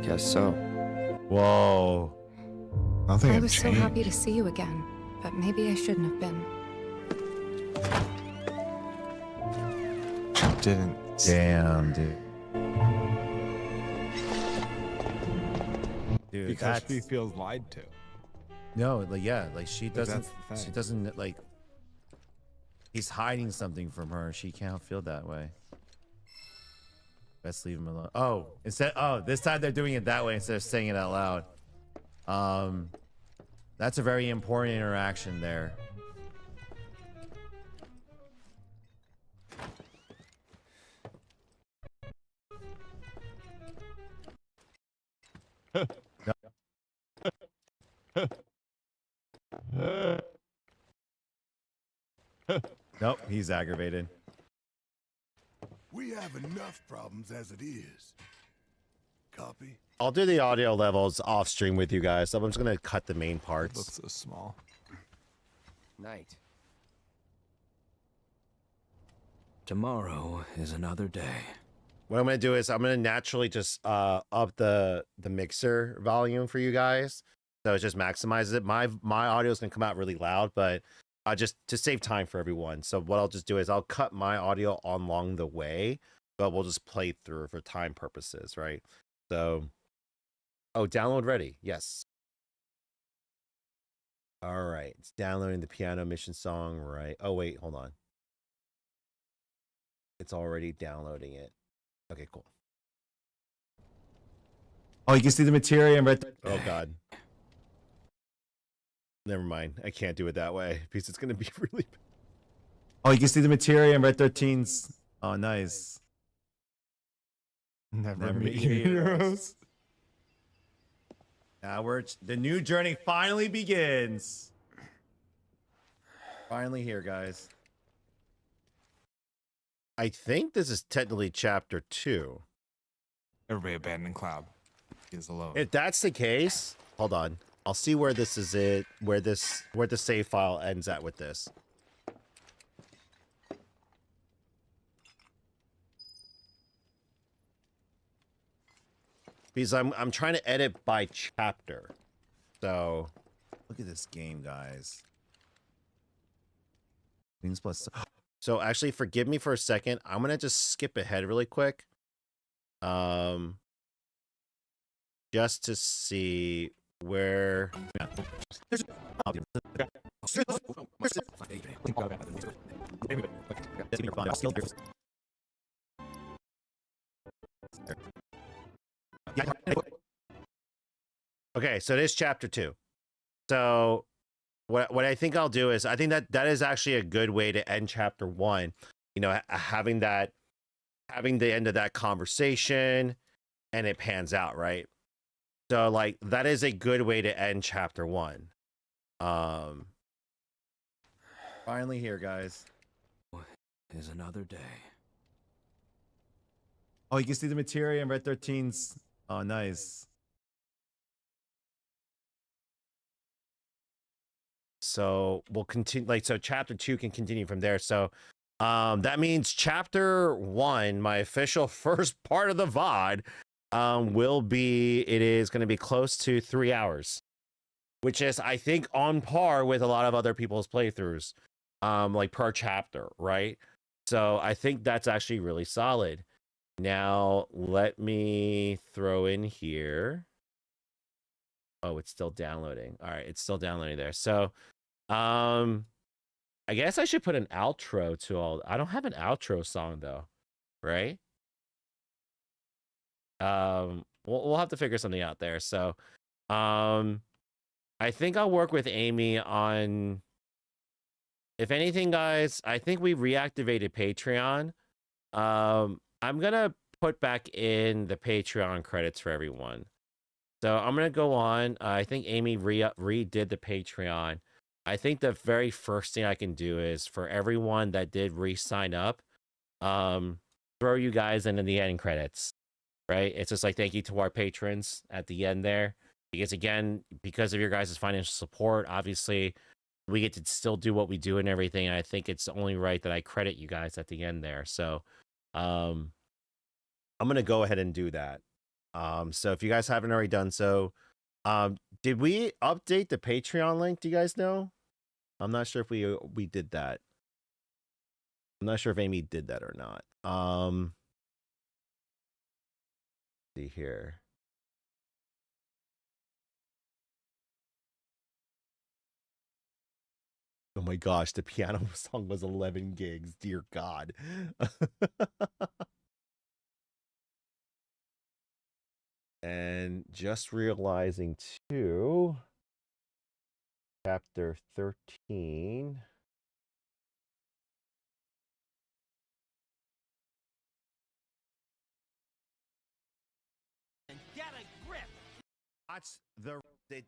Guess so. Whoa. Nothing I had was so changed. happy to see you again, but maybe I shouldn't have been. Didn't. Damn, dude. Dude, Because she feels lied to. No, like yeah, like she That's doesn't. the thing. She doesn't like. He's hiding something from her. She can't feel that way. Best leave him alone. Oh, this time they're doing it that way instead of saying it out loud. That's a very important interaction there. Nope, he's aggravated. We have enough problems as it is. Copy? I'll do the audio levels off stream with you guys. So I'm just gonna cut the main It parts. looks so small. Night. Tomorrow is another day. What I'm gonna do is I'm gonna naturally just up the mixer volume for you guys, so it just maximizes it. My audio is gonna come out really loud, but just to save time for everyone. So what I'll just do is I'll cut my audio along the way, but we'll just play through for time purposes, right? So, oh, download ready. Yes. All right, it's downloading the piano mission song, right? Oh wait, hold on. It's already downloading it. Okay, cool. Oh, you can see the material right there. Oh God. Never mind. I can't do it that way because it's gonna be really. Oh, you can see the material in Red 13's. Oh, nice. Never Meet meet your your heroes. heroes. Now the new journey finally begins. Finally here, guys. I think this is technically chapter 2. Everybody abandon Cloud. He is alone. If that's the case, hold on. I'll see where this is where the save file ends at with this. Because I'm trying to edit by chapter. So Look at this game, guys. Queens plus. so actually forgive me for a second. I'm gonna just skip ahead really quick. Just to see where okay, so it is chapter 2. So what I think I'll do is I think that is actually a good way to end chapter 1. You know, having the end of that conversation and it pans out, right? So like that is a good way to end chapter 1. Finally here, guys. Is another day. Oh, you can see the materia in Red 13's. Oh, nice. So we'll continue, like, so chapter 2 can continue from there. So that means chapter 1, my official first part of the VOD, it is going to be close to 3 hours, which is, I think, on par with a lot of other people's playthroughs, like per chapter, right? So I think that's actually really solid. Now let me throw in here. Oh, it's still downloading. All right, it's still downloading there. So, I guess I should put an outro to all. I don't have an outro song though, right? We'll have to figure something out there. So, I think I'll work with Amy on. If anything, guys, I think we reactivated Patreon. I'm gonna put back in the Patreon credits for everyone. So I'm going to go on. I think Amy redid the Patreon. I think the very first thing I can do is for everyone that did re-sign up, throw you guys into the end credits, right? It's just like thank you to our patrons at the end there. Because again, because of your guys' financial support, obviously, we get to still do what we do and everything. And I think it's only right that I credit you guys at the end there. So I'm going to go ahead and do that. So if you guys haven't already done so, did we update the Patreon link? Do you guys know? I'm not sure if we did that. I'm not sure if Amy did that or not. See here. Oh my gosh, the piano song was 11 gigs. Dear God. And just realizing too, chapter 13. And get a grip. Watch the they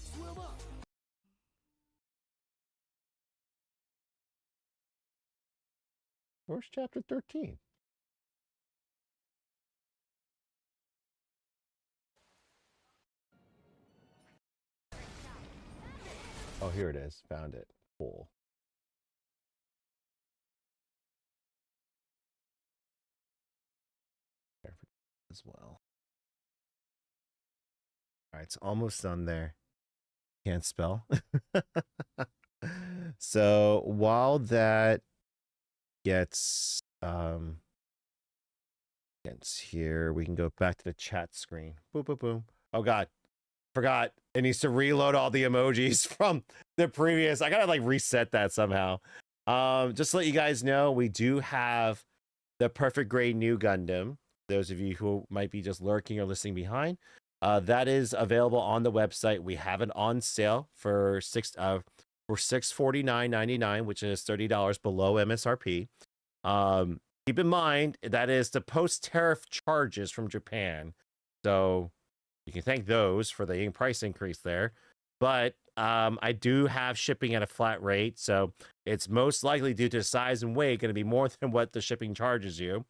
swim up. Where's chapter 13? Oh, here it is. Found it. Cool. As well. All right, it's almost done there. Can't spell. So while that gets here, we can go back to the chat screen. Boom, boom, boom. Oh God. Forgot. It needs to reload all the emojis from the previous. I gotta like reset that somehow. Just to let you guys know, we do have the Perfect Grade New Gundam. Those of you who might be just lurking or listening behind, that is available on the website. We have it on sale for $649.99, which is $30 below MSRP. Keep in mind that is the post-tariff charges from Japan, so you can thank those for the price increase there. But I do have shipping at a flat rate, so it's most likely due to size and weight going to be more than what the shipping charges you.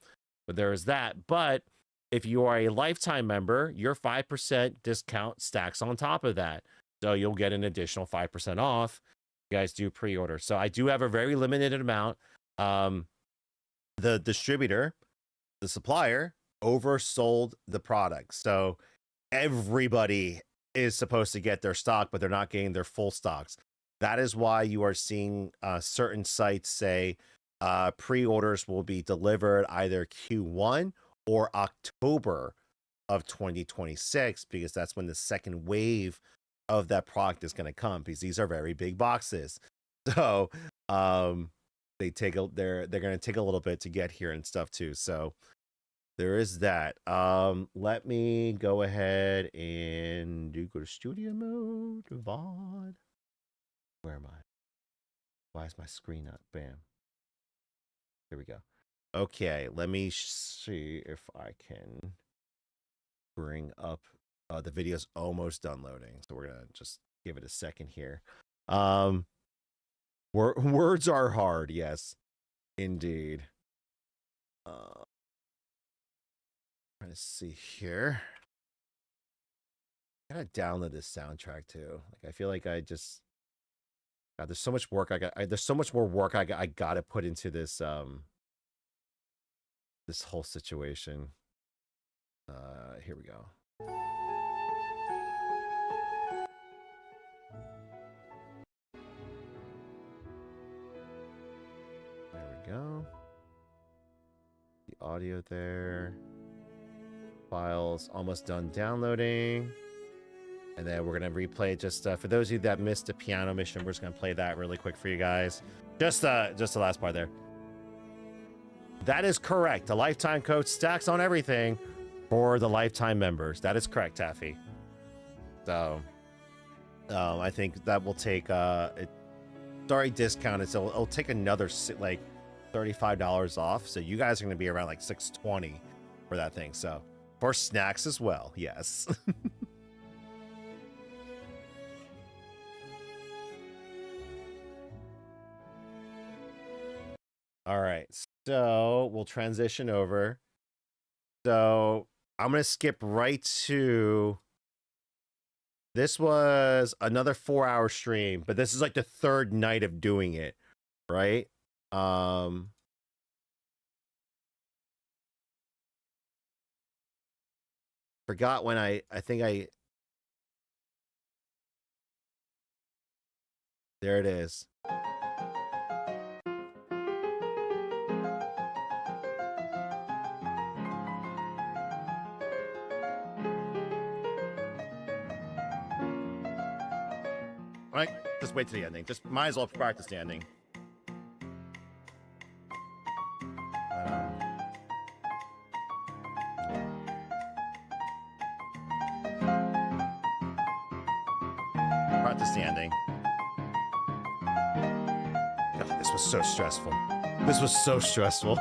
But there is that. But if you are a lifetime member, your 5% discount stacks on top of that. So you'll get an additional 5% off. You guys do pre-order. So I do have a very limited amount. The distributor, the supplier, oversold the product. So everybody is supposed to get their stock, but they're not getting their full stocks. That is why you are seeing certain sites say pre-orders will be delivered either Q1 or October of 2026, because that's when the second wave of that product is going to come, because these are very big boxes. So they're going to take a little bit to get here and stuff too. So there is that. Let me go ahead and go to studio mode, VOD. Where am I? Why is my screen not? Bam. Here we go. Okay, let me see if I can bring up. The video's almost done loading, so we're gonna just give it a second here. Words are hard, yes. Indeed. Trying to see here. I gotta download this soundtrack too. Like I feel like I just God, there's so much work there's so much more work I gotta put into this this whole situation. Here we go. There we go. The audio there. Files almost done downloading. And then we're going to replay it just for those of you that missed the piano mission. We're just going to play that really quick for you guys. Just the last part there. That is correct. The lifetime code stacks on everything for the lifetime members. That is correct, Taffy. So I think that will take sorry, discount. It'll take another like $35 off. So you guys are going to be around like $620 for that thing. So for snacks as well. Yes. All right, so we'll transition over. So I'm going to skip right to, this was another 4-hour stream, but this is like the third night of doing it, right? Forgot when I think there it is. Right, just wait till the ending. Just might as well practice the ending. Practice the ending. God, this was so stressful. This was so stressful.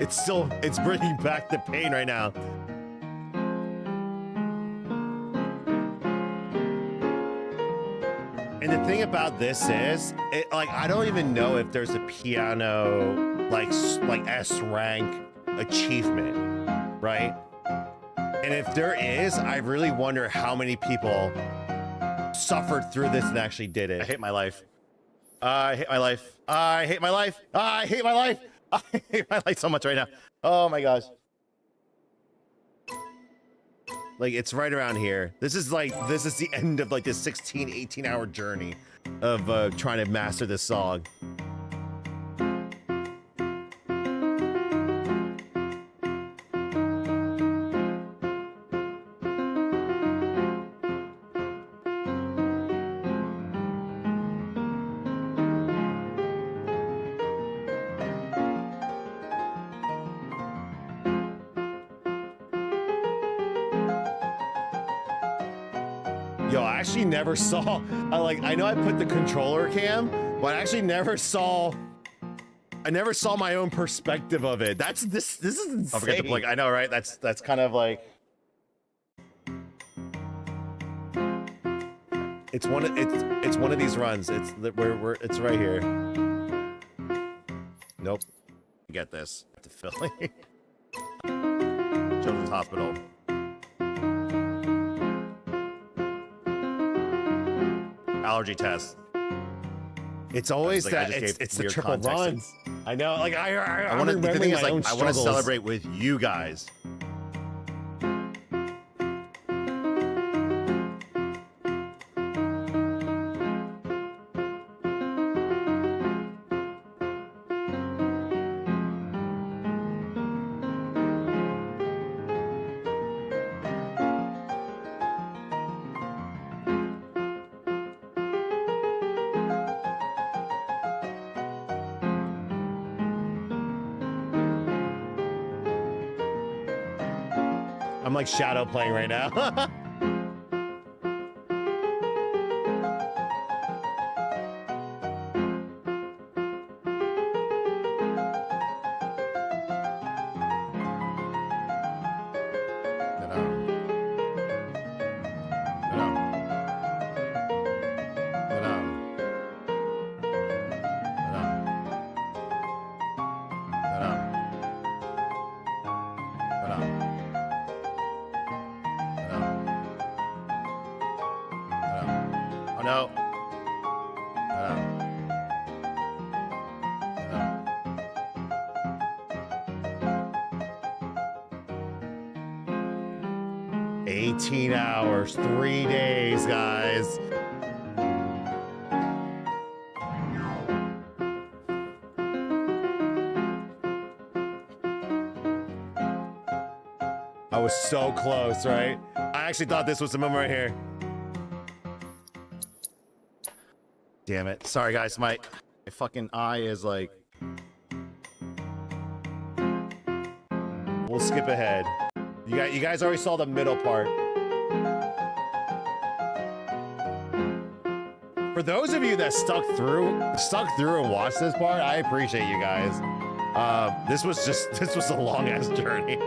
It's bringing back the pain right now. And the thing about this is, like, I don't even know if there's a piano, like S rank achievement, right? And if there is, I really wonder how many people suffered through this and actually did it. I hate my life. I hate my life. I hate my life. I hate my life. I hate my life so much right now. Oh my gosh. Like, it's right around here. This is the end of like this 16, 18-hour journey of trying to master this song. Yo, I actually never saw, I know I put the controller cam, but I actually never saw my own perspective of it. This is insane. I'll forget to blink. I know, right? That's kind of like, it's one of these runs. It's right here. Nope. Get this. I have to fill it. Children's Hospital. Allergy test. It's always that it's the triple run. I know, like I want to. The thing is, like, I want to celebrate with you guys. I'm like shadow playing right now. Oh no. Oh, no. 18 hours, 3 days, guys. I was so close, right? I actually thought this was the moment right here. Damn it. Sorry, guys. My fucking eye is like... We'll skip ahead. You guys already saw the middle part. For those of you that stuck through and watched this part, I appreciate you guys. This was a long ass journey.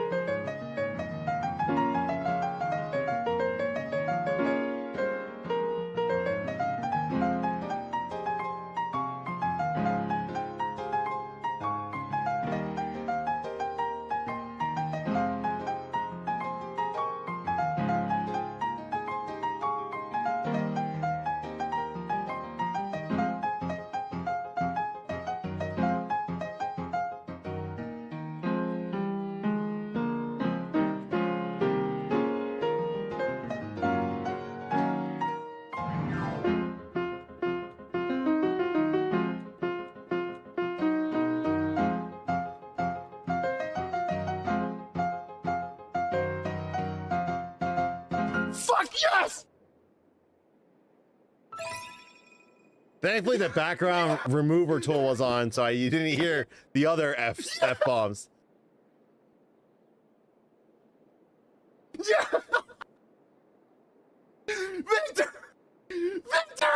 Fuck yes! Thankfully, the background remover tool was on, so you didn't hear the other F-bombs. Yeah! Victor! Victor!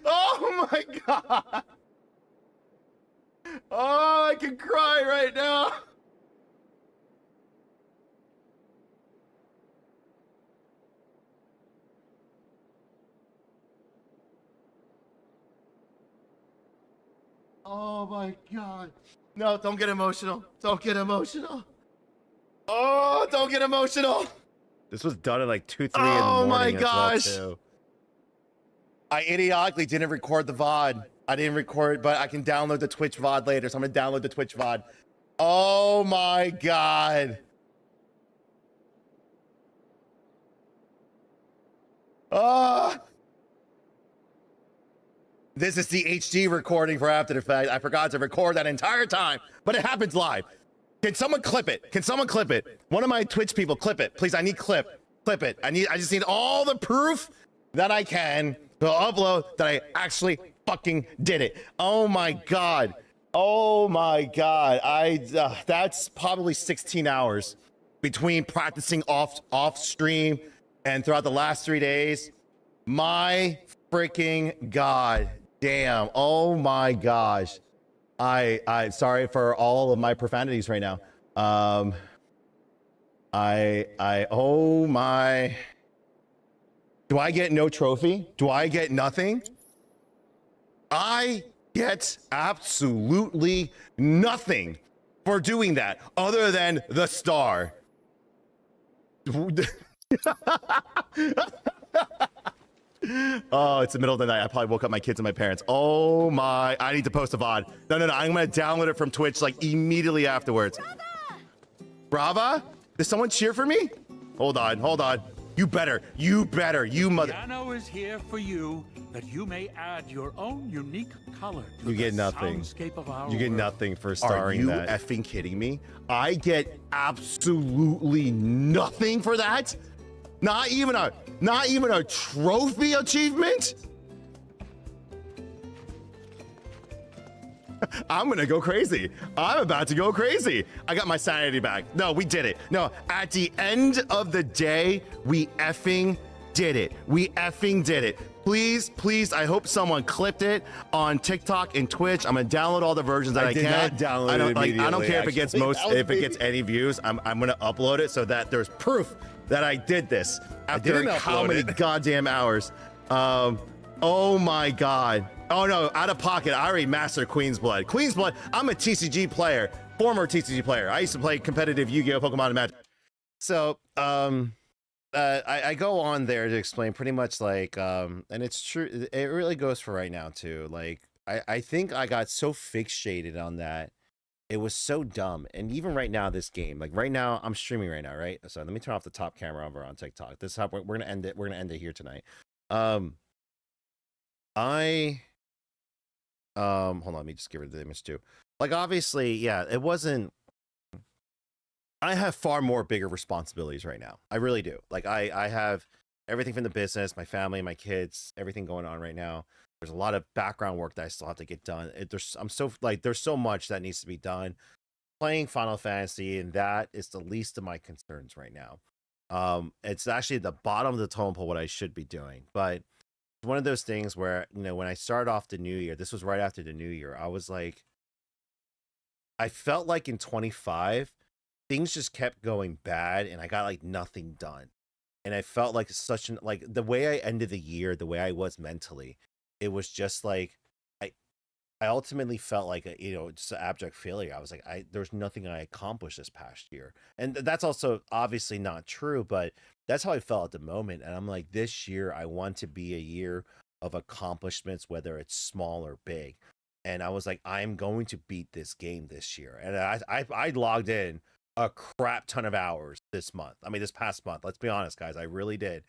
Oh my god! Oh, I can cry right now! Oh my god. No, don't get emotional. Don't get emotional. Oh, don't get emotional. This was done at like 2, 3 in the morning. Oh my gosh. Well, I idiotically didn't record the VOD. I didn't record, but I can download the Twitch VOD later, so I'm gonna download the Twitch VOD. Oh my god. Ah. This is the HD recording for After the Fact. I forgot to record that entire time, but it happens live. Can someone clip it? Can someone clip it? One of my Twitch people, clip it. Please, I need clip it. I just need all the proof that I can to upload that I actually fucking did it. Oh my god. Oh my god. That's probably 16 hours between practicing off stream and throughout the last 3 days. My freaking god. Damn. Oh my gosh. I'm sorry for all of my profanities right now. Oh my. Do I get no trophy? Do I get nothing? I get absolutely nothing for doing that other than the star. Oh, it's the middle of the night. I probably woke up my kids and my parents. Oh my, I need to post a VOD. No, I'm gonna download it from Twitch like immediately afterwards. Brava? Did someone cheer for me? Hold on. You better, you mother. Piano is here for you, that you may add your own unique color to you get the nothing. soundscape of our You get world. nothing for starring that. Are you effing kidding me? I get absolutely nothing for that? Not even a trophy achievement? I'm gonna go crazy. I'm about to go crazy. I got my sanity back. No, we did it. No, at the end of the day, we effing did it. We effing did it. Please, I hope someone clipped it on TikTok and Twitch. I'm gonna download all the versions that I can. Not download it immediately, I don't care if it gets if it gets any views. I'm gonna upload it so that there's proof that I did this after how many goddamn hours. Oh my god. Oh no, out of pocket. I already mastered Queen's Blood. Queen's Blood. I'm a TCG player, former TCG player. I used to play competitive Yu-Gi-Oh, Pokemon, and Magic. So, I go on there to explain pretty much like, and it's true. It really goes for right now too. Like, I think I got so fixated on that. It was so dumb. And even right now, this game, like right now, I'm streaming right now, right? So let me turn off the top camera over on TikTok. This is how we're gonna end it. We're gonna end it here tonight. Hold on, let me just give it the image too. Like, obviously, yeah, it wasn't. I have far more bigger responsibilities right now. I really do. Like, I have everything from the business, my family, my kids, everything going on right now. There's a lot of background work that I still have to get done. There's so much that needs to be done. Playing Final Fantasy, and that is the least of my concerns right now. It's actually at the bottom of the totem pole what I should be doing. But it's one of those things where, you know, when I started off the new year, this was right after the new year, I was like, I felt like in 25, things just kept going bad and I got like nothing done. And I felt like like the way I ended the year, the way I was mentally, it was just like, I ultimately felt like just an abject failure. I was like, there's nothing I accomplished this past year. And that's also obviously not true, but that's how I felt at the moment. And I'm like, this year, I want to be a year of accomplishments, whether it's small or big. And I was like, I'm going to beat this game this year. And I logged in a crap ton of hours this past month. Let's be honest, guys. I really did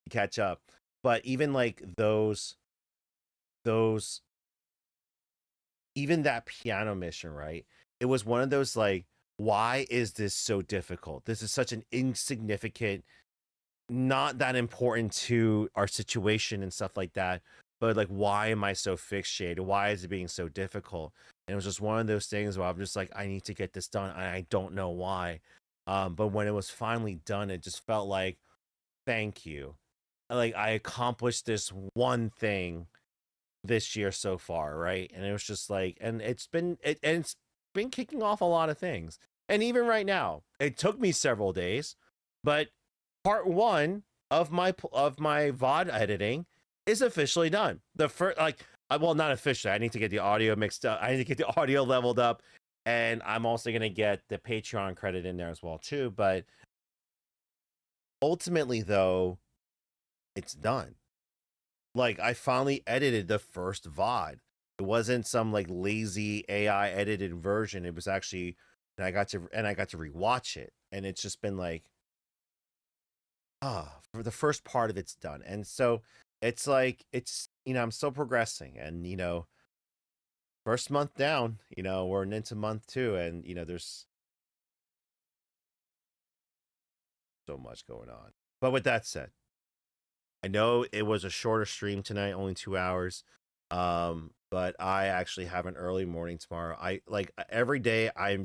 catch up. But even like those even that piano mission, right? It was one of those like, why is this so difficult? This is such an insignificant, not that important to our situation and stuff like that. But like, why am I so fixated? Why is it being so difficult? And it was just one of those things where I'm just like, I need to get this done. And I don't know why. But when it was finally done, it just felt like, thank you. Like, I accomplished this one thing this year so far, right? And it was just like, and it's been kicking off a lot of things. And even right now, it took me several days, but part 1 of my VOD editing is officially done. The first, like, well, not officially. I need to get the audio mixed up. I need to get the audio leveled up, and I'm also gonna get the Patreon credit in there as well too. But ultimately, though, it's done. Like, I finally edited the first VOD. It wasn't some like lazy AI edited version. It was actually, and I got to rewatch it, and it's just been like, for the first part of it's done. And so it's like, I'm still progressing, and first month down, we're into month 2, and there's so much going on. But with that said, I know it was a shorter stream tonight, only 2 hours. But I actually have an early morning tomorrow. I like every day I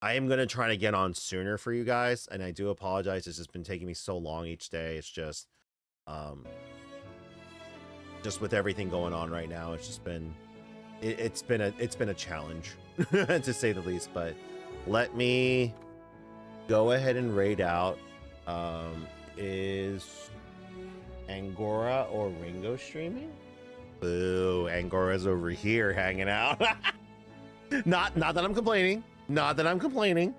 am going to try to get on sooner for you guys. And I do apologize. It's just been taking me so long each day. It's just with everything going on right now, it's just been, it's been a challenge to say the least. But let me go ahead and raid out. Is Angora or Ringo streaming? Boo, Angora's over here hanging out. Not that I'm complaining. Not that I'm complaining.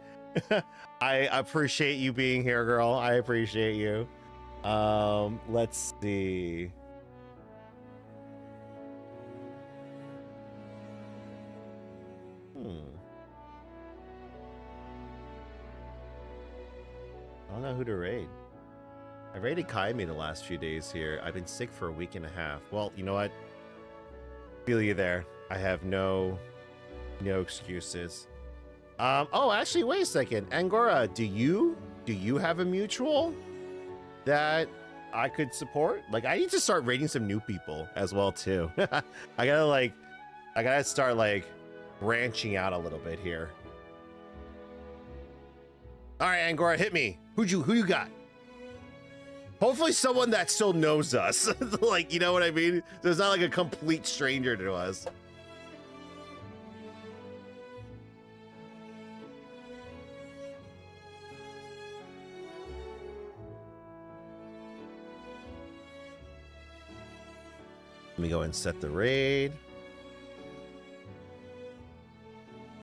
I appreciate you being here, girl. I appreciate you. Let's see. I don't know who to raid. I raided Kaimi the last few days here. I've been sick for a week and a half. Well, you know what? Feel you there. I have no excuses. Oh, actually, wait a second. Angora, do you have a mutual that I could support? Like, I need to start raiding some new people as well too. I gotta start like branching out a little bit here. All right, Angora, hit me. Who you got? Hopefully someone that still knows us. Like, you know what I mean? So it's not like a complete stranger to us. Let me go and set the raid.